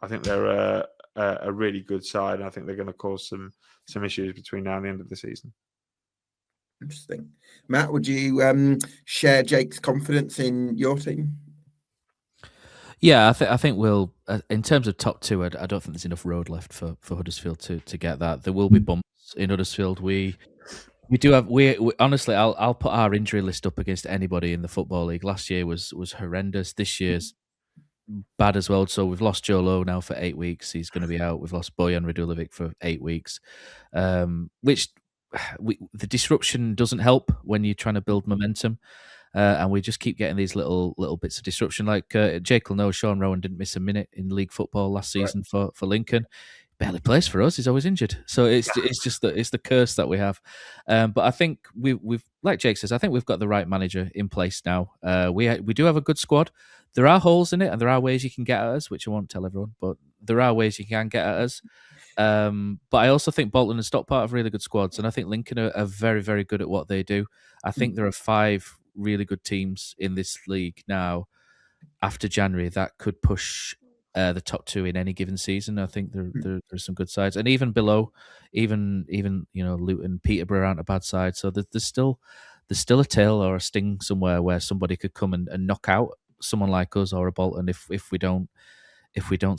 I think they're a really good side, and I think they're going to cause some issues between now and the end of the season.
Interesting, Matt. Would you share Jake's confidence in your team?
Yeah, I think we'll. In terms of top 2, I don't think there's enough road left for Huddersfield to get that. There will be bumps in Huddersfield. We do have. We honestly, I'll put our injury list up against anybody in the Football League. Last year was horrendous. This year's bad as well. So we've lost Joe Lowe now for 8 weeks. He's going to be out. We've lost Bojan Radulovic for 8 weeks, which the disruption doesn't help when you're trying to build momentum. And we just keep getting these little bits of disruption. Like Jake will know, Sean Rowan didn't miss a minute in league football last season for Lincoln. Barely plays for us. He's always injured. So it's just the curse that we have. But I think we've like Jake says, I think we've got the right manager in place now. We do have a good squad. There are holes in it, and there are ways you can get at us, which I won't tell everyone. But there are ways you can get at us. But I also think Bolton and Stockport have really good squads, and I think Lincoln are very, very good at what they do. I think there are 5 really good teams in this league now after January that could push the top 2 in any given season. I think there's some good sides, and even below, even Luton, Peterborough aren't a bad side. So there's still a tail or a sting somewhere where somebody could come and knock out someone like us or a Bolton if we don't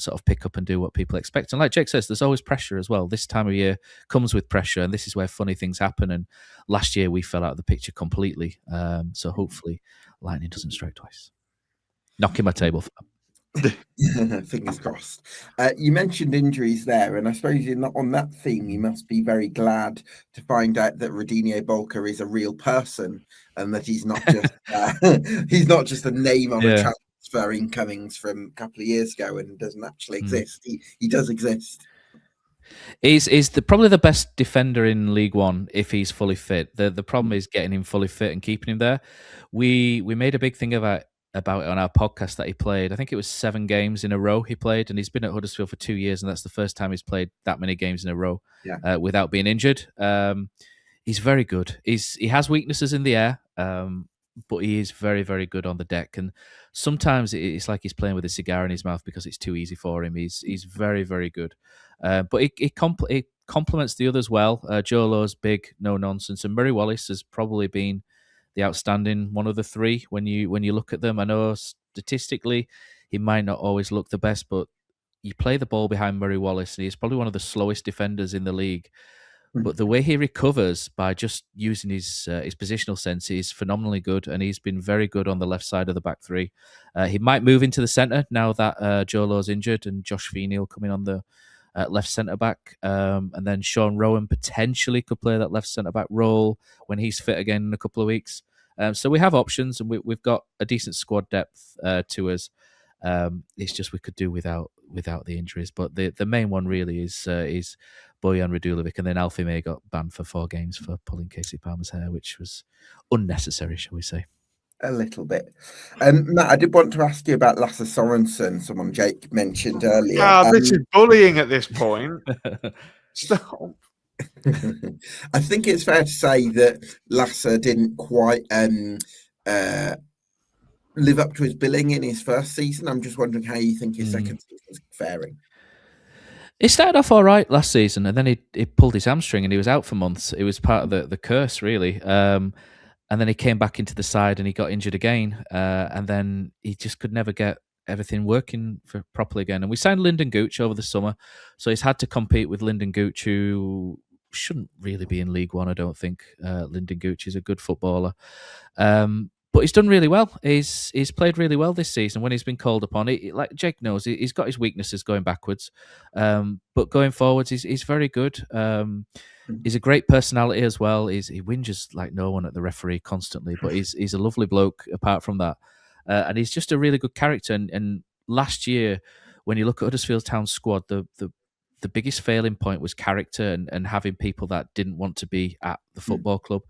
sort of pick up and do what people expect. And like Jake says, there's always pressure as well. This time of year comes with pressure, and this is where funny things happen. And last year we fell out of the picture completely. So hopefully lightning doesn't strike twice. Knocking my table.
Fingers crossed. You mentioned injuries there, and I suppose on that theme, you must be very glad to find out that Radinho Bolka is a real person, and that he's not just a name on a transfer incomings from a couple of years ago and doesn't actually exist. He does exist.
He's probably the best defender in League One if he's fully fit. The problem is getting him fully fit and keeping him there. We made a big thing about it on our podcast that he played. I think it was 7 games in a row he played, and he's been at Huddersfield for 2 years, and that's the first time he's played that many games in a row without being injured. He's very good. He has weaknesses in the air, but he is very, very good on the deck. And sometimes it's like he's playing with a cigar in his mouth because it's too easy for him. He's very, very good. But it complements the others well. Joe Lowe's big, no nonsense, and Murray Wallace has probably been the outstanding one of the 3 when you look at them. I know statistically he might not always look the best, but you play the ball behind Murray Wallace, and he's probably one of the slowest defenders in the league. But the way he recovers by just using his positional sense is phenomenally good, and he's been very good on the left side of the back 3. He might move into the centre now that Joe Lowe's injured, and Josh Feeney will come in on the left centre back, and then Sean Rowan potentially could play that left centre back role when he's fit again in a couple of weeks. So we have options, and we've got a decent squad depth to us. It's just we could do without the injuries, but the main one really is Bojan Radulovic, and then Alfie May got banned for 4 games for pulling Casey Palmer's hair, which was unnecessary, shall we say.
A little bit. Matt, I did want to ask you about Lasse Sorensen, someone Jake mentioned earlier.
This is bullying at this point. Stop.
I think it's fair to say that Lasse didn't quite live up to his billing in his first season. I'm just wondering how you think his second season is faring.
He started off all right last season, and then he pulled his hamstring and he was out for months. It was part of the curse, really. And then he came back into the side and he got injured again. And then he just could never get everything working properly again. And we signed Lyndon Gooch over the summer. So he's had to compete with Lyndon Gooch, who shouldn't really be in League One, I don't think. Lyndon Gooch is a good footballer. But he's done really well. He's played really well this season when he's been called upon. Like Jake knows, he's got his weaknesses going backwards. But going forwards, he's very good. He's a great personality as well. He whinges like no one at the referee constantly, but he's a lovely bloke apart from that. And he's just a really good character. And last year, when you look at Huddersfield Town squad, the biggest failing point was character and having people that didn't want to be at the football club.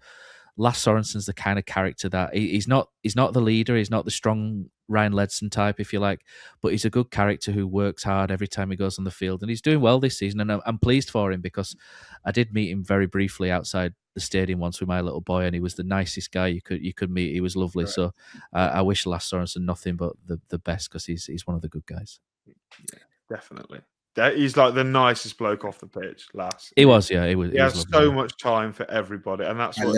Lasse Sorensen's the kind of character that he's not the leader, he's not the strong Ryan Ledson type, if you like, but he's a good character who works hard every time he goes on the field, and he's doing well this season, and I'm pleased for him because I did meet him very briefly outside the stadium once with my little boy, and he was the nicest guy you could meet. He was lovely. Right. So I wish Lasse Sorensen nothing but the best because he's one of the good guys.
Yeah, definitely. He's like the nicest bloke off the pitch. Lasse.
He was, yeah. He was.
He has so much time for everybody, and that's how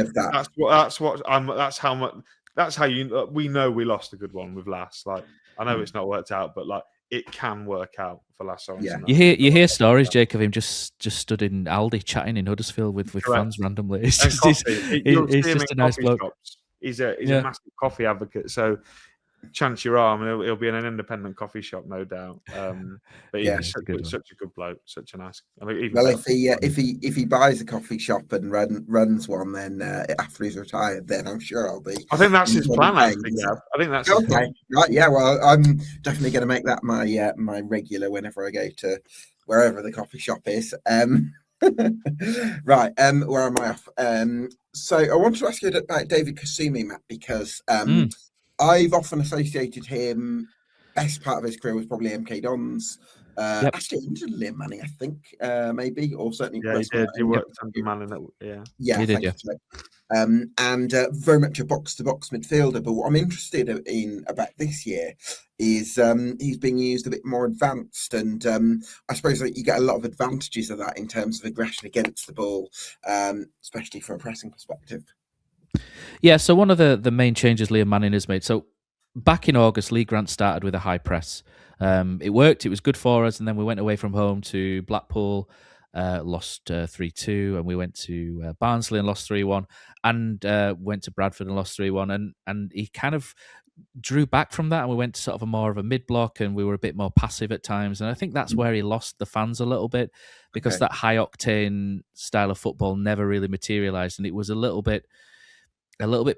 you. We know we lost a good one with Lasse. Like I know it's not worked out, but like it can work out for Lasse Sorensen.
Yeah. You hear stories, Jake, of him just stood in Aldi chatting in Huddersfield with fans randomly. It's just he's just a nice bloke.
Shops. He's a massive coffee advocate, so. Chance your arm, and he'll be in an independent coffee shop, no doubt. But he's such a good bloke, such a nice. I mean,
if he buys a coffee shop and runs one, then after he's retired, then I'm sure I'll be.
I think that's his plan. I think that's his plan.
Right. Yeah. Well, I'm definitely going to make that my regular whenever I go to wherever the coffee shop is. Right. Where am I off? So I wanted to ask you about David Kasumi, Matt, because I've often associated him, best part of his career was probably MK Dons,
Yep.
Actually under Liam Manning, I think, maybe, or certainly.
Yeah, he did. He worked under Manning.
Yeah,
He did,
thank you. And very much a box-to-box midfielder. But what I'm interested in about this year is he's being used a bit more advanced, and I suppose that you get a lot of advantages of that in terms of aggression against the ball, especially from a pressing perspective.
Yeah, so one of the main changes Liam Manning has made. So back in August, Lee Grant started with a high press. It worked. It was good for us. And then we went away from home to Blackpool, lost 3-2. And we went to Barnsley and lost 3-1. And went to Bradford and lost 3-1. And he kind of drew back from that. And we went to sort of a more of a mid-block. And we were a bit more passive at times. And I think that's where he lost the fans a little bit. Because that high-octane style of football never really materialised. And it was a little bit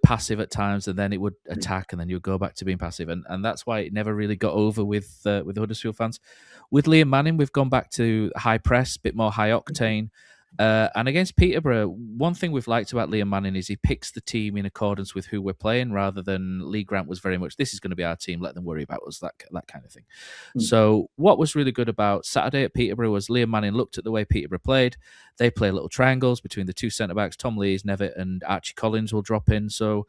passive at times, and then it would attack, and then you would go back to being passive, and that's why it never really got over with Huddersfield fans. With Liam Manning, we've gone back to high press, bit more high octane, and against Peterborough, one thing we've liked about Liam Manning is he picks the team in accordance with who we're playing, rather than Lee Grant was very much, this is going to be our team, let them worry about us, that kind of thing. So what was really good about Saturday at Peterborough was Liam Manning looked at the way Peterborough played. They play little triangles between the two centre-backs, Tom Lees, Nevitt and Archie Collins will drop in. So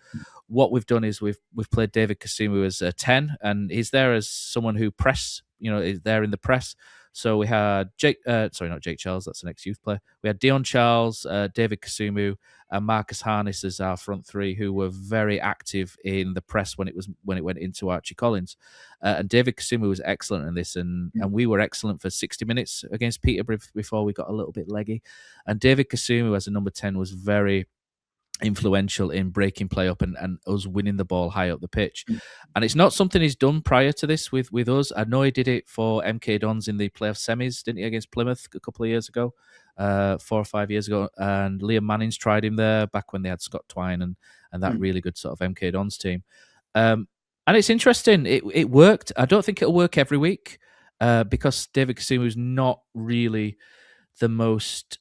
what we've done is we've played David Kasumu as a 10, and he's there as someone who is there in the press. So we had not Jake Charles, that's the next youth player. We had Dion Charles, David Kasumu, and Marcus Harness as our front three, who were very active in the press when it went into Archie Collins. And David Kasumu was excellent in this, and we were excellent for 60 minutes against Peterborough before we got a little bit leggy. And David Kasumu as a number 10 was very influential in breaking play up and us winning the ball high up the pitch. And it's not something he's done prior to this with us. I know he did it for MK Dons in the playoff semis, didn't he, against Plymouth a couple of years ago, 4 or 5 years ago. And Liam Manning's tried him there back when they had Scott Twine and that really good sort of MK Dons team. And it's interesting. It worked. I don't think it'll work every week because David Kasumu is not really the most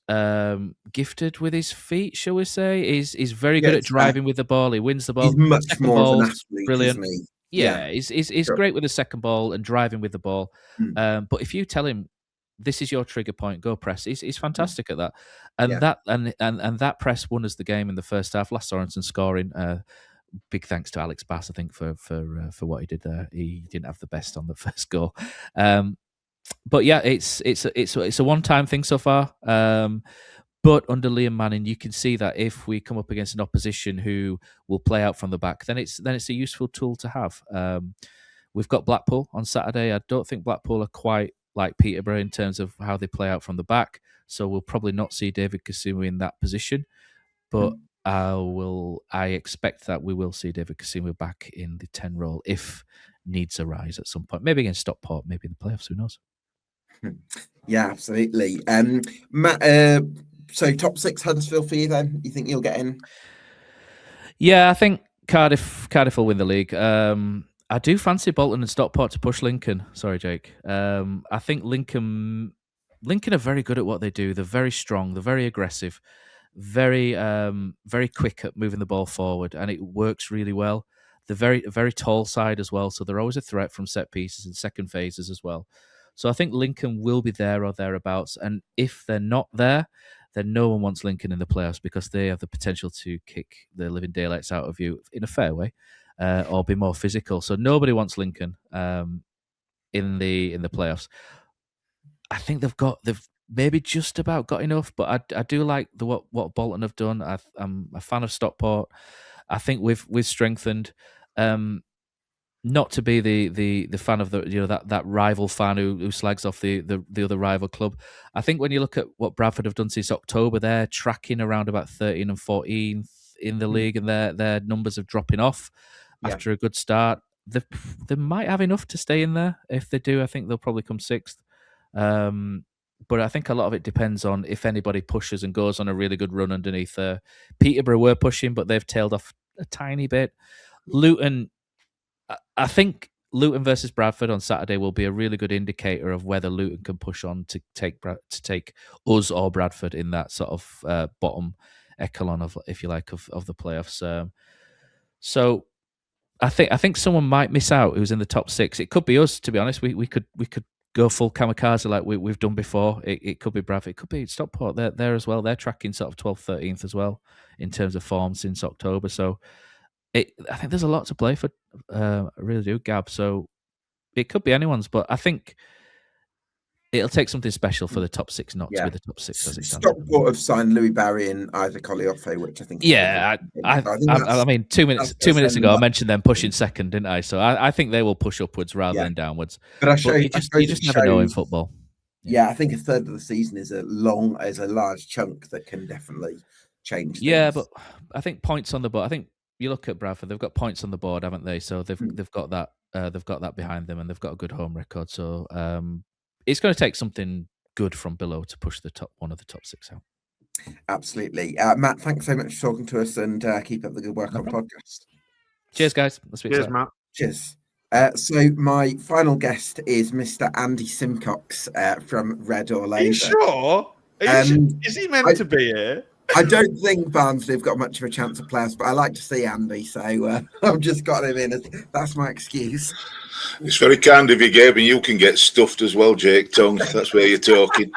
gifted with his feet, shall we say. He's very good at driving with the ball. He wins the ball.
He's much more of an athlete,
brilliant.
isn't he?
Yeah, he's great with the second ball and driving with the ball. But if you tell him this is your trigger point, go press, he's fantastic at that. And that press won us the game in the first half. Lasse Sorensen scoring. Big thanks to Alex Bass, I think, for what he did there. He didn't have the best on the first goal. But yeah, it's a one-time thing so far. But under Liam Manning, you can see that if we come up against an opposition who will play out from the back, then it's a useful tool to have. We've got Blackpool on Saturday. I don't think Blackpool are quite like Peterborough in terms of how they play out from the back, so we'll probably not see David Kasumu in that position. But I expect that we will see David Kasumu back in the 10 role if needs arise at some point. Maybe against Stockport, maybe in the playoffs. Who knows?
Yeah, absolutely. Matt, so top 6 Huddersfield for you then? You think you'll get in?
Yeah, I think Cardiff will win the league. I do fancy Bolton and Stockport to push Lincoln. Sorry, Jake. I think Lincoln are very good at what they do. They're very strong. They're very aggressive. Very quick at moving the ball forward, and it works really well. They're very tall side as well, so they're always a threat from set pieces and second phases as well. So I think Lincoln will be there or thereabouts, and if they're not there, then no one wants Lincoln in the playoffs because they have the potential to kick the living daylights out of you in a fair way, or be more physical. So nobody wants Lincoln in the playoffs. I think they've maybe just about got enough, but I do like what Bolton have done. I'm a fan of Stockport. I think we've strengthened. Not to be the fan of that rival fan who slags off the other rival club. I think when you look at what Bradford have done since October, they're tracking around about 13 and 14th in the league, and their numbers are dropping off after a good start. They might have enough to stay in there. If they do, I think they'll probably come 6th. But I think a lot of it depends on if anybody pushes and goes on a really good run underneath. Peterborough were pushing, but they've tailed off a tiny bit. Luton, I think Luton versus Bradford on Saturday will be a really good indicator of whether Luton can push on to take us or Bradford in that sort of bottom echelon of, if you like, of the playoffs. So I think someone might miss out who's in the top 6. It could be us, to be honest. We could go full kamikaze like we've done before. It could be Bradford, it could be Stockport. They're there as well. They're tracking sort of 12th, 13th as well in terms of form since October. So I think there's a lot to play for. I really do, Gab. So it could be anyone's, but I think it'll take something special for the top six not to be the top six as it stands.
Stockport have signed Louis Barry and Isaac Oliofe, which I think.
Yeah, I mean, 2 minutes ago I mentioned them pushing second, didn't I? So I think they will push upwards rather than downwards.
But
you just never know in football.
Yeah, I think a third of the season is a large chunk that can definitely change things.
Yeah, but I think points on the board. I think you look at Bradford; they've got points on the board, haven't they? So they've got that. They've got that behind them, and they've got a good home record. So it's going to take something good from below to push one of the top six out.
Absolutely, Matt. Thanks so much for talking to us, and keep up the good work on the podcast.
Cheers, guys.
Cheers, Matt.
Cheers. So my final guest is Mr. Andy Simcox from Red or Labour.
Are you sure? Is he meant to be here?
I don't think Barnsley have got much of a chance of players, but I like to see Andy, so I've just got him in. That's my excuse.
It's very kind of you, Gabe, and you can get stuffed as well, Jake Tongue. That's where you're talking.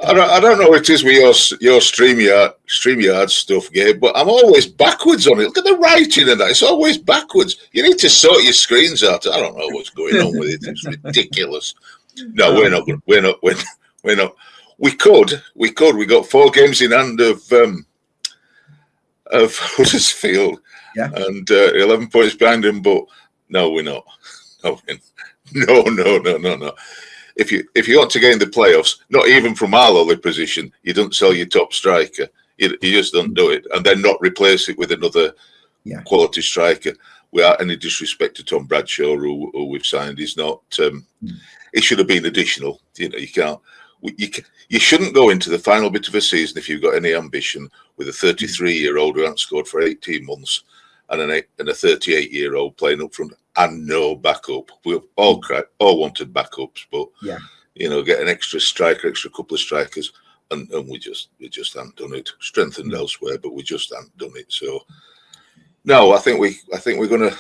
I don't know what it is with your StreamYard stuff, Gabe, but I'm always backwards on it. Look at the writing of that. It's always backwards. You need to sort your screens out. I don't know what's going on with it. It's ridiculous. No, we're not. We could. We got 4 games in hand of Huddersfield, and 11 points behind them. But no, we're not. No. If you want to get in the playoffs, not even from our lowly position, you don't sell your top striker. You just don't do it, and then not replace it with another quality striker. Without any disrespect to Tom Bradshaw, who we've signed, he's not. It should have been additional. You know, you can't. You shouldn't go into the final bit of a season if you've got any ambition with a 33-year-old who hasn't scored for 18 months and a 38-year-old playing up front and no backup. We all wanted backups, but get an extra striker, extra couple of strikers, and we just haven't done it. Strengthened elsewhere, but we just haven't done it. So no, I think we're going to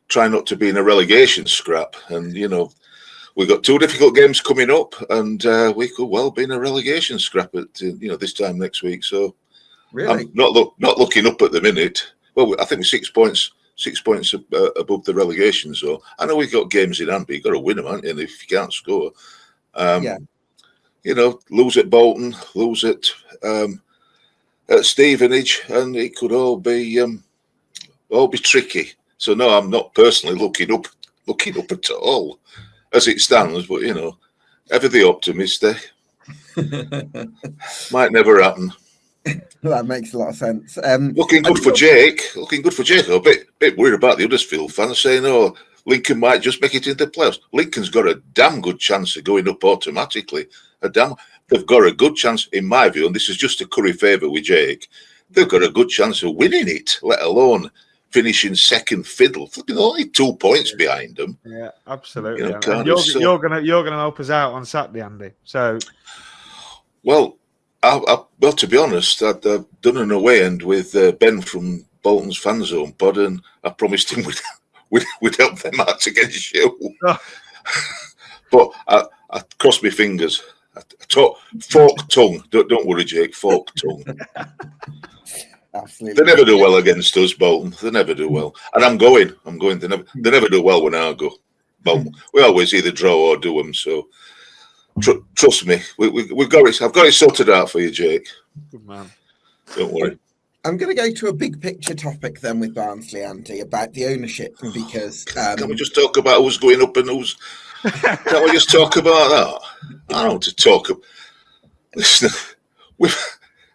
try not to be in a relegation scrap, and we've got 2 difficult games coming up, and we could well be in a relegation scrap at this time next week. So, really, I'm not looking up at the minute. Well, I think we're 6 points above the relegation. So I know we've got games in hand, but you've got to win them, haven't you? And if you can't score, lose at Bolton, lose at Stevenage, and it could all be tricky. So no, I'm not personally looking up at all. As it stands, but ever the optimist. Might never happen.
That makes a lot of sense.
Looking good for Jake. A bit worried about the Huddersfield fans saying, "Oh, Lincoln might just make it into the playoffs." Lincoln's got a damn good chance of going up automatically. They've got a good chance, in my view, and this is just a curry favour with Jake. They've got a good chance of winning it, let alone finishing second fiddle. Only 2 points behind them.
Yeah, absolutely. You're gonna help us out on Saturday, Andy. So,
well, to be honest, I've done an away end with Ben from Bolton's Fan Zone pod, and I promised him we'd help them out against you. But I crossed my fingers. I talk fork tongue. Don't worry, Jake. Fork tongue.
Absolutely.
They never do well against us, Bolton. They never do well. And I'm going. They never do well when I go. Bolton. We always either draw or do them. So trust me, we've got it. I've got it sorted out for you, Jake.
Good man.
Don't worry.
I'm going to go to a big picture topic then with Barnsley, Andy, about the ownership, because
can we just talk about who's going up and who's? Can't we just talk about that? I don't want to talk about. Listen,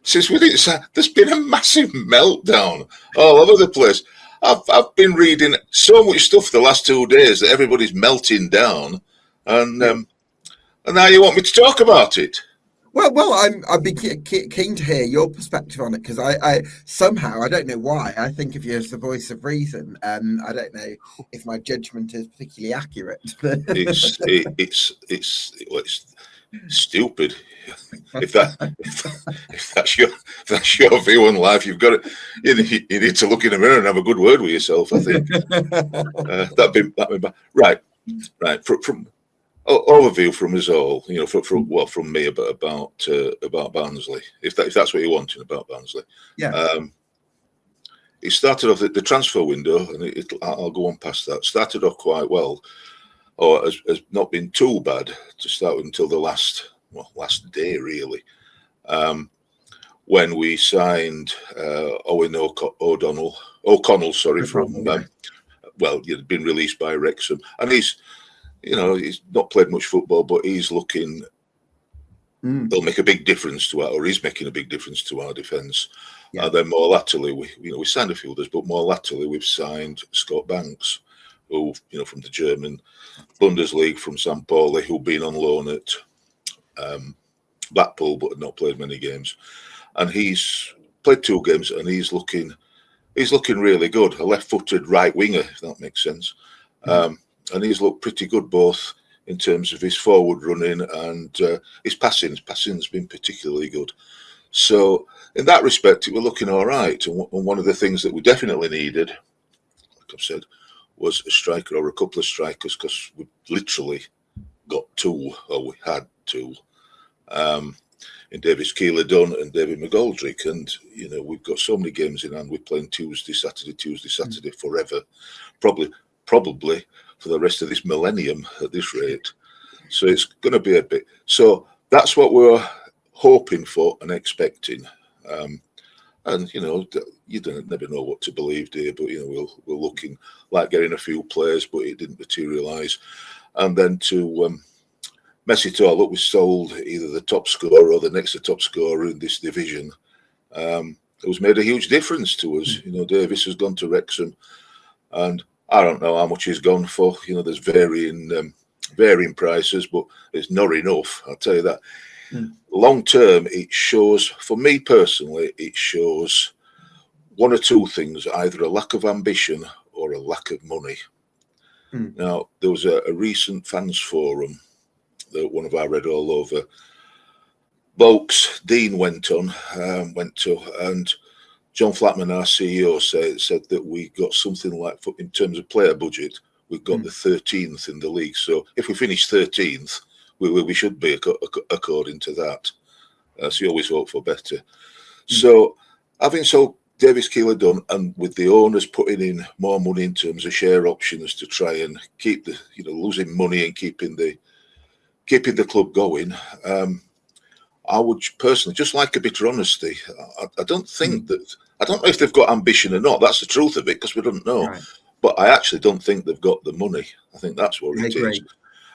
since we didn't say, there's been a massive meltdown all over the place. I've been reading so much stuff the last 2 days that everybody's melting down, and now you want me to talk about it.
Well, I'd be keen to hear your perspective on it, because I somehow, I don't know why, I think of you as the voice of reason. I don't know if my judgment is particularly accurate. But
it's stupid. If that's your view on life, you've got to. You need to look in the mirror and have a good word with yourself. I think that'd be right. overview from us all, from me about Barnsley, if that's what you're wanting about Barnsley.
Yeah.
It started off the transfer window, and I'll go on past that. Started off quite well, or has not been too bad to start with until the last day really, when we signed Owen O'Connell, from he'd been released by Wrexham, and he's not played much football, but he's looking. They'll make a big difference to he's making a big difference to our defence. Yeah. And then more latterly, we signed a few others, but more latterly we've signed Scott Banks, who from the German Bundesliga from St. Pauli, who'd been on loan at Blackpool but had not played many games, and he's played 2 games and he's looking really good. A left-footed right winger, if that makes sense, and he's looked pretty good both in terms of his forward running and his passing. His passing's been particularly good. So in that respect, we're looking all right. And one of the things that we definitely needed, like I've said, was a striker or a couple of strikers, because we literally got 2, or we had 2, in Davis Keeler-Dunn and David McGoldrick. And, we've got so many games in hand. We're playing Tuesday, Saturday forever, probably for the rest of this millennium at this rate. So it's going to be a bit. So that's what we're hoping for and expecting. And you don't never know what to believe, dear. But we're looking like getting a few players, but it didn't materialise. And then to mess it all up, we sold either the top scorer or the next to top scorer in this division. It was made a huge difference to us. Davis has gone to Wrexham, and I don't know how much he's gone for. There's varying prices, but it's not enough. I'll tell you that. Long term, it shows, for me personally, it shows one or two things: either a lack of ambition or a lack of money. Now, there was a recent fans forum that one of our Read All Over blokes, Dean, went to, and John Flatman, our CEO, said that we got something like, in terms of player budget, we've got the 13th in the league. So if we finish 13th, we should be according to that. So you always hope for better. So having sold Davis Keeler-Dunn, and with the owners putting in more money in terms of share options to try and keep the losing money and keeping the club going, I would personally just like a bit of honesty. I don't think that. I don't know if they've got ambition or not. That's the truth of it, because we don't know. Right. But I actually don't think they've got the money. I think that's what it is.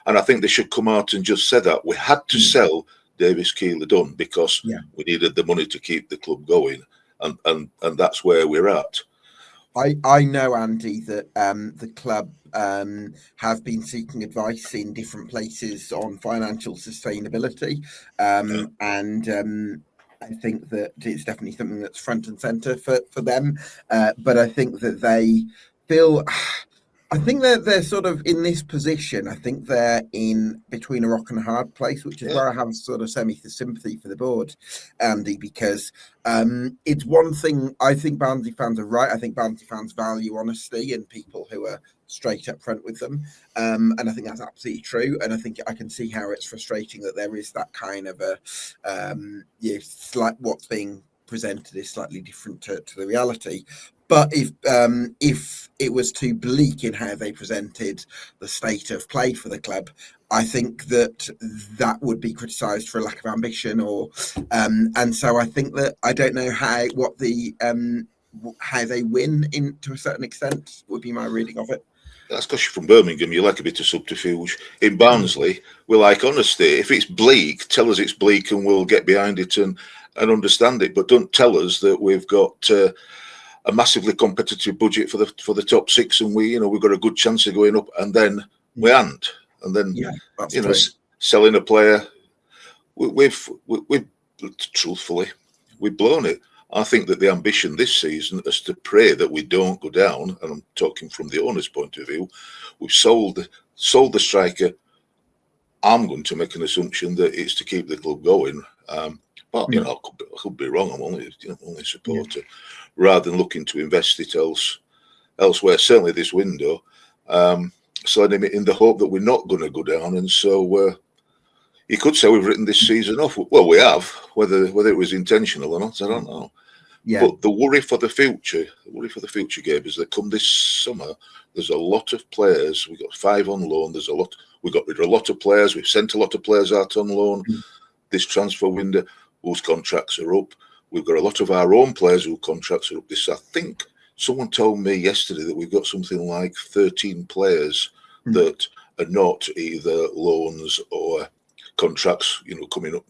And I think they should come out and just say that. We had to sell Davis Keeler-Dunn because we needed the money to keep the club going. And that's where we're at.
I know, Andy, that the club have been seeking advice in different places on financial sustainability. And I think that it's definitely something that's front and centre for them. But I think that they feel... I think they're sort of in this position. I think they're in between a rock and a hard place, which is where I have sort of sympathy for the board, Andy, because it's one thing. I think Barnsley fans are right. I think Barnsley fans value honesty and people who are straight up front with them. And I think that's absolutely true. And I think I can see how it's frustrating that there is that kind of what's being presented is slightly different to the reality. But if it was too bleak in how they presented the state of play for the club, I think that would be criticised for a lack of ambition, and so I think that I don't know how they win to a certain extent would be my reading of it.
That's because you're from Birmingham. You like a bit of subterfuge. In Barnsley, we like honesty. If it's bleak, tell us it's bleak, and we'll get behind it and understand it. But don't tell us that we've got a massively competitive budget for the top six, and we've got a good chance of going up, and then we aren't, and then selling a player, we've truthfully we've blown it. I think that the ambition this season is to pray that we don't go down, and I'm talking from the owner's point of view. We've sold the striker. I'm going to make an assumption that it's to keep the club going. But I could be wrong. I'm only a supporter. Rather than looking to invest it elsewhere, certainly this window. selling him in the hope that we're not going to go down. And so you could say we've written this season off. Well, we have. Whether it was intentional or not, I don't know. Yeah. But the worry for the future, Gabe, is that come this summer, there's a lot of players. We've got 5 on loan. We got rid of a lot of players. We've sent a lot of players out on loan this transfer window whose contracts are up. We've got a lot of our own players whose contracts are up. I think someone told me yesterday that we've got something like 13 players that are not either loans or contracts, coming up,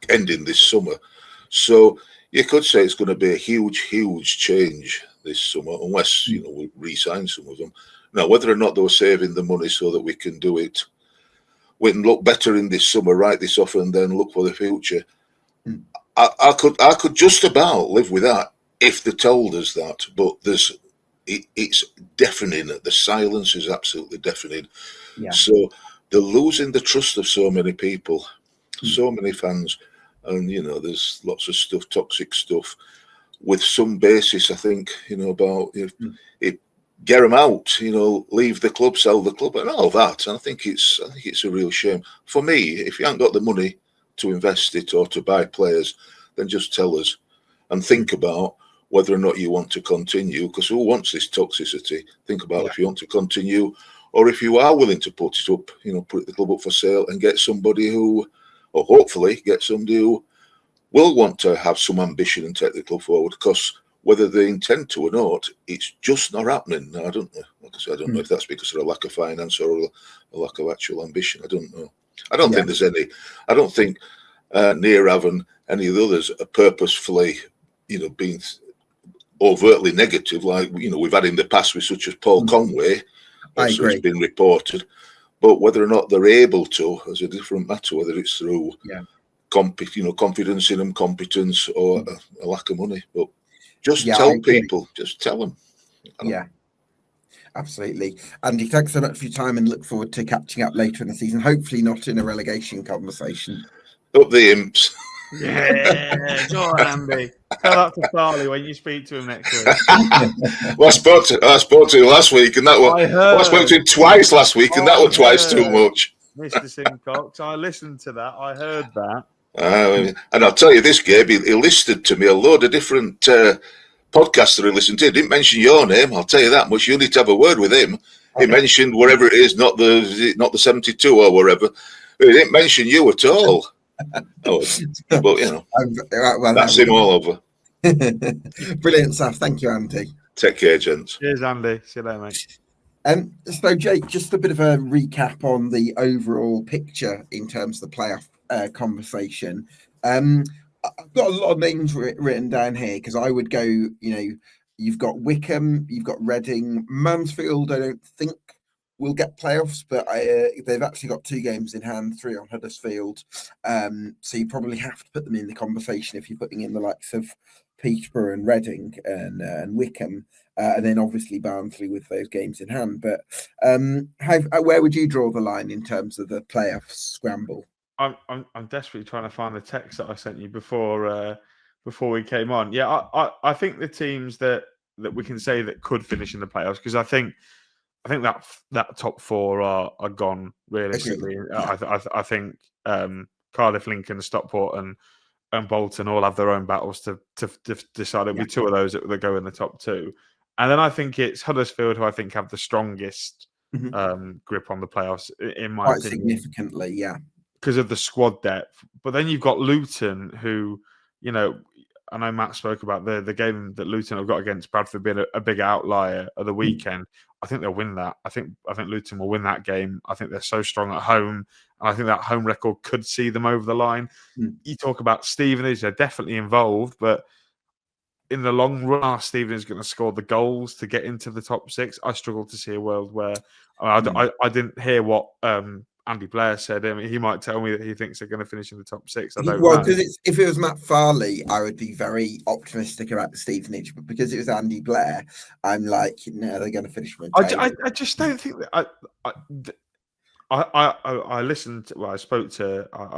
ending this summer. So you could say it's going to be a huge change this summer, unless, we re-sign some of them. Now, whether or not they were saving the money so that we can do it, we can look better in this summer, write this off, and then look for the future. I could just about live with that if they told us that, but it's deafening. The silence is absolutely deafening. Yeah. So they're losing the trust of so many people, so many fans, and there's lots of stuff, toxic stuff, with some basis. I think about if get them out, leave the club, sell the club, and all that. And I think it's a real shame. For me, if you haven't got the money to invest it or to buy players, then just tell us and think about whether or not you want to continue, because who wants this toxicity? Think about if you want to continue, or if you are willing to put it up, put the club up for sale and get somebody who, or hopefully get somebody who will want to have some ambition and take the club forward, because whether they intend to or not, it's just not happening. I don't know. Like I said, I don't know if that's because of a lack of finance or a lack of actual ambition. I don't know. I don't think there's any. I don't think Neerav and any of the others are purposefully, being overtly negative, like we've had in the past with such as Paul Conway, also has been reported. But whether or not they're able to is a different matter. Whether it's through confidence in them, competence, or a lack of money. But just tell people, just tell them.
Yeah, absolutely. Andy, thanks so much for your time, and look forward to catching up later in the season. Hopefully not in a relegation conversation.
Up the imps.
Yeah, go on, Andy. Tell that to Farley when you speak to him next week.
Well, I spoke to him last week, and that was. I spoke to him twice last week, and that was twice too much.
Mr. Simcox, I listened to that. I heard that.
And I'll tell you this, Gabe, he listed to me a load of different podcasts that he listened to. He didn't mention your name, I'll tell you that much. You need to have a word with him. He mentioned wherever it is, not the 72 or wherever. He didn't mention you at all. But that's him all over.
Brilliant stuff. Thank you, Andy.
Take care, gents.
Cheers, Andy. See you later, mate.
So, Jake, just a bit of a recap on the overall picture in terms of the playoff conversation. I've got a lot of names written down here because I would go, you've got Wickham, you've got Reading, Mansfield. I don't think will get playoffs, but they've actually got 2 games in hand, 3 on Huddersfield. So you probably have to put them in the conversation if you're putting in the likes of Peterborough and Reading and Wickham, and then obviously Barnsley with those games in hand. But where would you draw the line in terms of the playoff scramble?
I'm desperately trying to find the text that I sent you before we came on. Yeah, I think the teams that we can say that could finish in the playoffs, because I think that top 4 are gone realistically. I think Cardiff, Lincoln, Stockport, and Bolton all have their own battles to decide. It'll be 2 of those that go in the top 2, and then I think it's Huddersfield who I think have the strongest grip on the playoffs in my opinion,
significantly,
because of the squad depth. But then you've got Luton, who I know Matt spoke about the game that Luton have got against Bradford being a big outlier of the weekend. I think they'll win that. I think Luton will win that game. I think they're so strong at home, and I think that home record could see them over the line. You talk about Stevenage; they're definitely involved, but in the long run, Stevenage is going to score the goals to get into the top 6. I struggle to see a world where I didn't hear what Andy Blair said. I mean, he might tell me that he thinks they're going to finish in the top 6. I don't know.
Because if it was Matt Farley, I would be very optimistic about the Stevenage, but because it was Andy Blair, I'm like, no, they're going to finish.
I just don't think that. I listened to. Well, I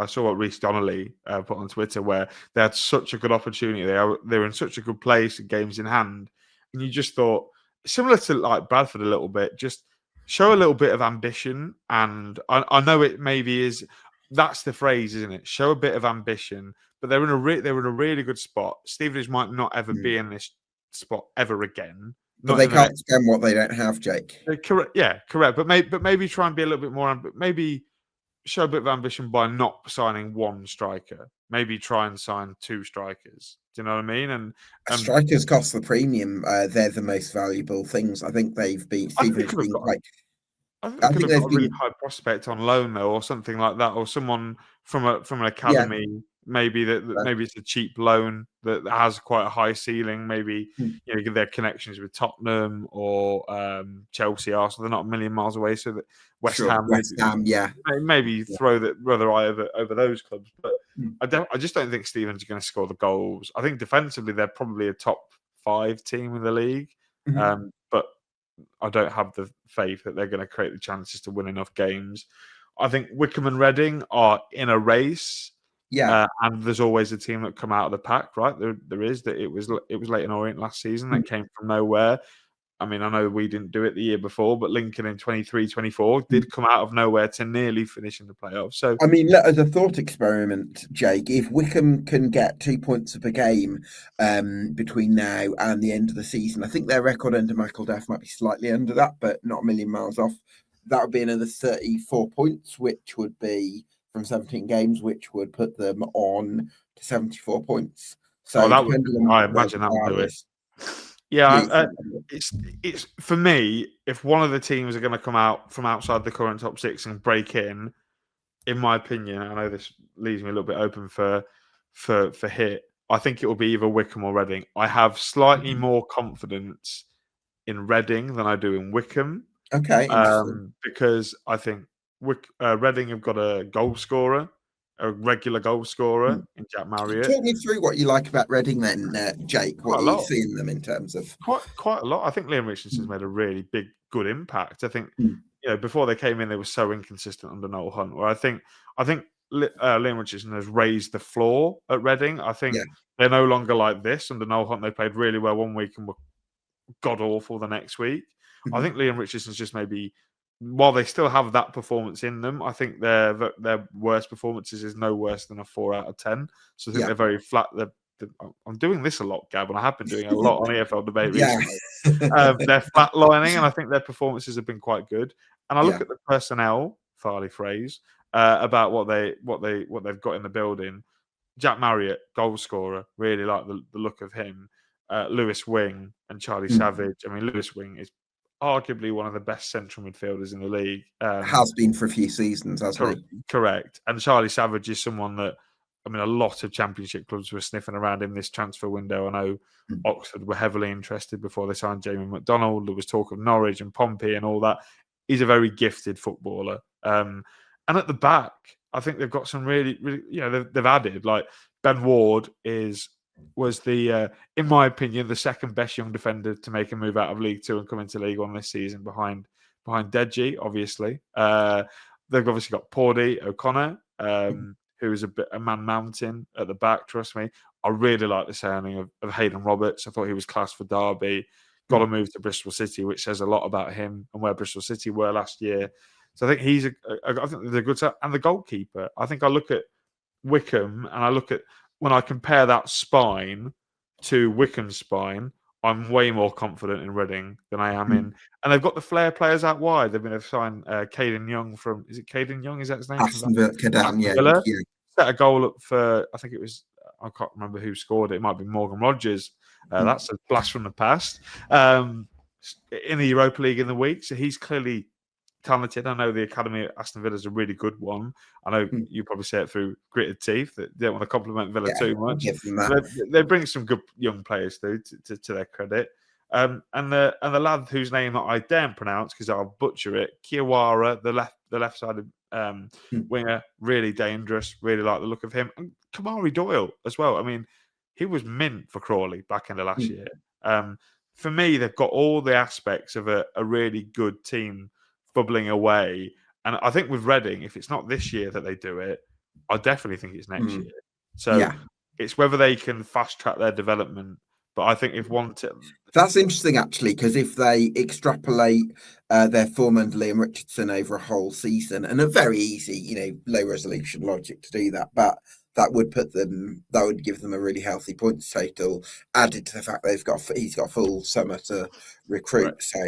saw what Reece Donnelly put on Twitter, where they had such a good opportunity. They were in such a good place, games in hand, and you just thought, similar to like Bradford a little bit, just show a little bit of ambition, and I know it maybe is. That's the phrase, isn't it? Show a bit of ambition, but they're in a really good spot. Stevenage might not ever be in this spot ever again.
But they can't spend what they don't have, Jake.
Correct. Yeah, correct. But maybe try and be a little bit more. Maybe show a bit of ambition by not signing one striker. Maybe try and sign 2 strikers. Do you know what I mean? And
strikers cost the premium. They're the most valuable things. I think they've been Stevenage being quite.
I think they've got a really high prospect on loan though, or something like that, or someone from an academy. Yeah. Maybe maybe it's a cheap loan that has quite a high ceiling. Maybe give their connections with Tottenham or Chelsea, Arsenal. They're not a million miles away, so that West Ham,
yeah,
maybe throw their eye over those clubs. But I just don't think Stevenage are going to score the goals. I think defensively they're probably a top 5 team in the league, but I don't have the faith that they're going to create the chances to win enough games. I think Wycombe and Reading are in a race.
Yeah,
and there's always a team that come out of the pack, right? There is that. It was Leyton Orient last season that came from nowhere. I mean, I know we didn't do it the year before, but Lincoln in 23-24 did come out of nowhere to nearly finish in the playoffs. So,
I mean, as a thought experiment, Jake, if Wycombe can get 2 points per game between now and the end of the season, I think their record under Michael Duff might be slightly under that, but not a million miles off. That would be another 34 points, which would be from 17 games, which would put them on to 74 points. So
I imagine that would do it. Yeah, it's for me. If one of the teams are going to come out from outside the current top 6 and break in my opinion, I know this leaves me a little bit open for hit. I think it will be either Wycombe or Reading. I have slightly more confidence in Reading than I do in Wycombe.
Okay,
because I think Reading have got a goal scorer, a regular goal scorer in Jack Marriott.
Talk me through what you like about Reading then, Jake. What are you seeing them in terms of?
Quite a lot. I think Liam Richardson's made a really big, good impact. I think before they came in, they were so inconsistent under Noel Hunt. Where I think Liam Richardson has raised the floor at Reading. I think they're no longer like this under Noel Hunt. They played really well one week and were god awful the next week. I think Liam Richardson's just maybe. While they still have that performance in them, I think their worst performances is no worse than a 4 out of 10. So I think they're very flat. I'm doing this a lot, Gab, and I have been doing a lot on EFL Debate recently. They're flatlining, and I think their performances have been quite good. And I look at the personnel, Farley phrase, about what they've got in the building. Jack Marriott, goal scorer, really like the look of him. Lewis Wing and Charlie Savage. I mean, Lewis Wing is arguably one of the best central midfielders in the league.
Has been for a few seasons, hasn't he?
Correct. And Charlie Savage is someone that, I mean, a lot of championship clubs were sniffing around in this transfer window. I know Oxford were heavily interested before they signed Jamie McDonald. There was talk of Norwich and Pompey and all that. He's a very gifted footballer. And at the back, I think they've got some really, they've added, like Ben Ward was the, in my opinion, the second best young defender to make a move out of League Two and come into League One this season behind Deji, obviously. They've obviously got Pawdy O'Connor, who is a man mountain at the back, trust me. I really like the signing of Hayden Roberts. I thought he was class for Derby. Got to move to Bristol City, which says a lot about him and where Bristol City were last year. So I think I think they're good. And the goalkeeper, I think I look at Wycombe and I look at, when I compare that spine to Wycombe's spine, I'm way more confident in Reading than I am in. And they've got the flair players out wide. They've been able to sign Caden Young from, is it Caden Young? Is that his name?
Aston Villa.
Set a goal up for, I think it was, I can't remember who scored it. It might be Morgan Rogers. That's a blast from the past. In the Europa League in the week. So he's clearly talented. I know the academy at Aston Villa is a really good one. I know you probably say it through gritted teeth that they don't want to compliment Villa too much. They bring some good young players through to their credit. And the lad whose name I daren't pronounce because I'll butcher it, Kiawara, the left-sided winger, really dangerous. Really like the look of him. And Kamari Doyle as well. I mean, he was mint for Crawley back in the last year. For me, they've got all the aspects of a really good team bubbling away. And I think with Reading, if it's not this year that they do it, I definitely think it's next year. So it's whether they can fast track their development But I think if one
that's interesting, actually, because if they extrapolate their form under Liam Richardson over a whole season, and a very easy, low resolution logic to do that, but that would give them a really healthy points total, added to the fact he's got full summer to recruit. Right. So,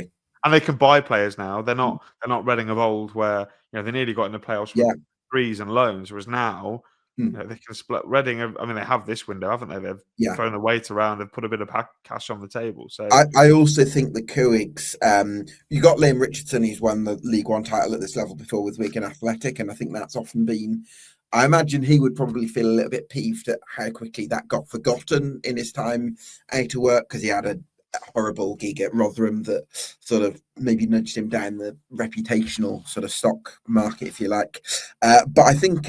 and they can buy players now. They're not Reading of old, where they nearly got in the playoffs with threes and loans, whereas now. They can split Reading. I mean, they have this window, haven't they? They've thrown the weight around. They've put a bit of cash on the table. So
I also think the Couigs, you got Liam Richardson. He's won the League One title at this level before with Wigan Athletic, and I think that's often been. I imagine he would probably feel a little bit peeved at how quickly that got forgotten in his time out of work, because he had a horrible gig at Rotherham that sort of maybe nudged him down the reputational sort of stock market, if you like. But I think.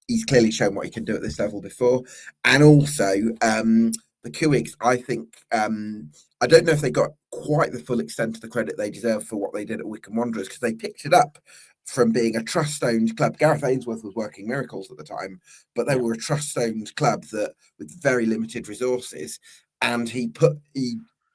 He's clearly shown what he can do at this level before. And also, the Couigs, I think, I don't know if they got quite the full extent of the credit they deserve for what they did at Wycombe Wanderers, because they picked it up from being a trust-owned club. Gareth Ainsworth was working miracles at the time, but they were a trust-owned club that with very limited resources, and he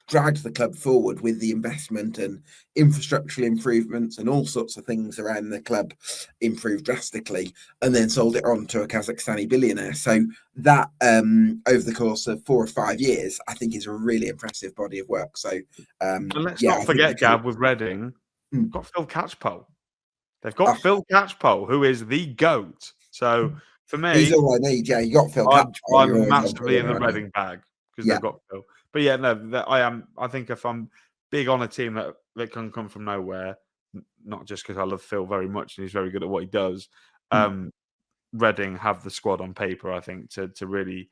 dragged the club forward with the investment and infrastructural improvements and all sorts of things around the club improved drastically, and then sold it on to a Kazakhstani billionaire. So that over the course of 4 or 5 years, I think is a really impressive body of work. So
and let's not forget, Gab, with Reading, got Phil Catchpole. They've got Phil Catchpole, who is the GOAT. So for me,
he's all I need. Yeah, you got Phil Catchpole.
I'm massively in the Reading bag because they've got Phil. But yeah, no, I think if I'm big on a team that can come from nowhere, not just because I love Phil very much and he's very good at what he does. Reading have the squad on paper, I think, to really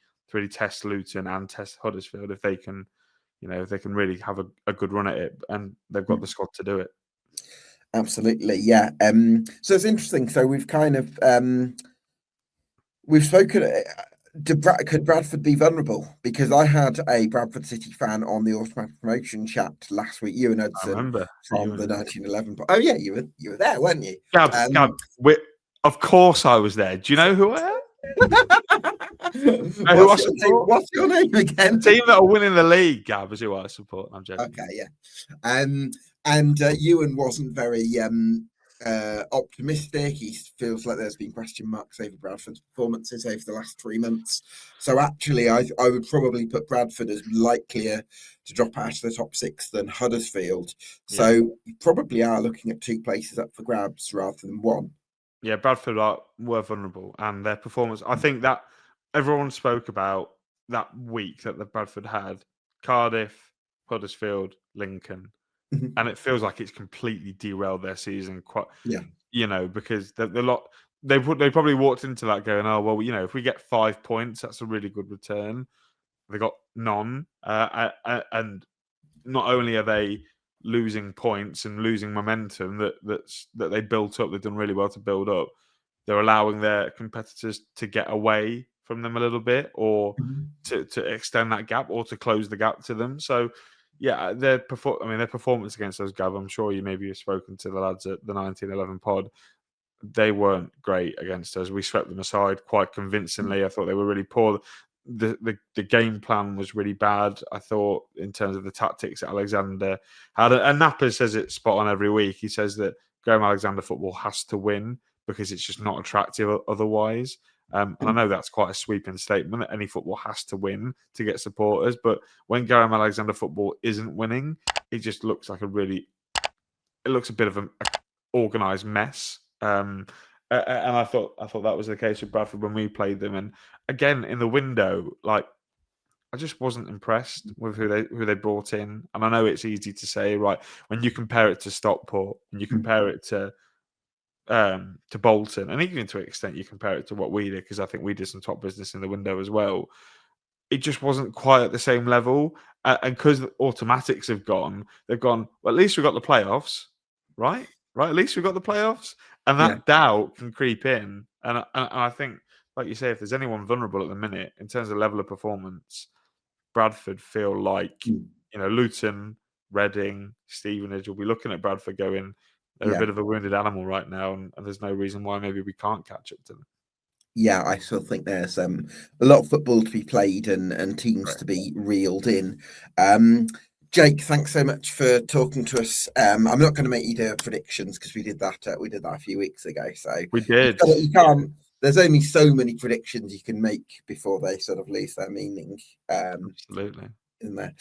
test Luton and test Huddersfield if they can, if they can really have a good run at it, and they've got the squad to do it.
Absolutely, yeah. So it's interesting. So we've kind of we've spoken. Could Bradford be vulnerable? Because I had a Bradford City fan on the automatic promotion chat last week, Ewan Hudson from the 1911. Oh yeah, you were there, weren't you?
Gab, of course I was there. Do you know who I am?
What's your name again?
The team that are winning the league, Gab, is who I support. I'm joking.
Okay, yeah. And Ewan wasn't very optimistic. He feels like there's been question marks over Bradford's performances over the last 3 months. So actually, I would probably put Bradford as likelier to drop out of the top 6 than Huddersfield. So you probably are looking at 2 places up for grabs rather than 1.
Yeah, Bradford were vulnerable, and their performance. I think that everyone spoke about that week that the Bradford had: Cardiff, Huddersfield, Lincoln. And it feels like it's completely derailed their season. Because they probably walked into that going, oh well, if we get 5 points, that's a really good return. They got none, and not only are they losing points and losing momentum that they built up, they've done really well to build up. They're allowing their competitors to get away from them a little bit, or to extend that gap, or to close the gap to them. So. Yeah, their performance against those, Gav, I'm sure you maybe have spoken to the lads at the 1911 pod. They weren't great against us. We swept them aside quite convincingly. I thought they were really poor. The game plan was really bad, I thought, in terms of the tactics that Alexander had. And Napper says it spot on every week. He says that Graham Alexander football has to win because it's just not attractive otherwise. And I know that's quite a sweeping statement that any football has to win to get supporters. But when Graham Alexander football isn't winning, it just looks like a bit of an organised mess. And I thought that was the case with Bradford when we played them. And again, in the window, I just wasn't impressed with who they brought in. And I know it's easy to say, right, when you compare it to Stockport and you compare it to Bolton, and even to an extent you compare it to what we did, because I think we did some top business in the window as well. It just wasn't quite at the same level, and because the automatics have gone, they've gone, well, at least we got the playoffs, right? At least we got the playoffs, and that doubt can creep in. And I think, like you say, if there's anyone vulnerable at the minute in terms of level of performance, Bradford feel like Luton, Reading, Stevenage will be looking at Bradford going, they're a bit of a wounded animal right now, and there's no reason why maybe we can't catch up to them.
Yeah, I still think there's a lot of football to be played and teams to be reeled in. Jake, thanks so much for talking to us. I'm not going to make you do predictions because we did that a few weeks ago. So
we did.
You can't. There's only so many predictions you can make before they sort of lose their meaning.
Absolutely.
In there.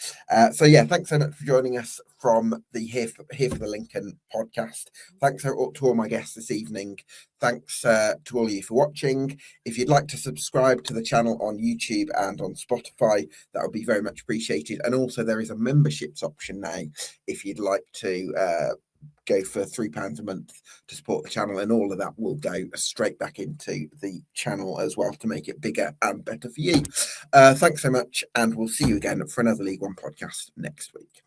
So yeah, thanks so much for joining us from the Here for the Lincoln podcast. Thanks to all my guests this evening. Thanks to all of you for watching. If you'd like to subscribe to the channel on YouTube and on Spotify, that would be very much appreciated. And also there is a memberships option now if you'd like to go for £3 a month to support the channel, and all of that will go straight back into the channel as well to make it bigger and better for you. Thanks so much, and we'll see you again for another League One podcast next week.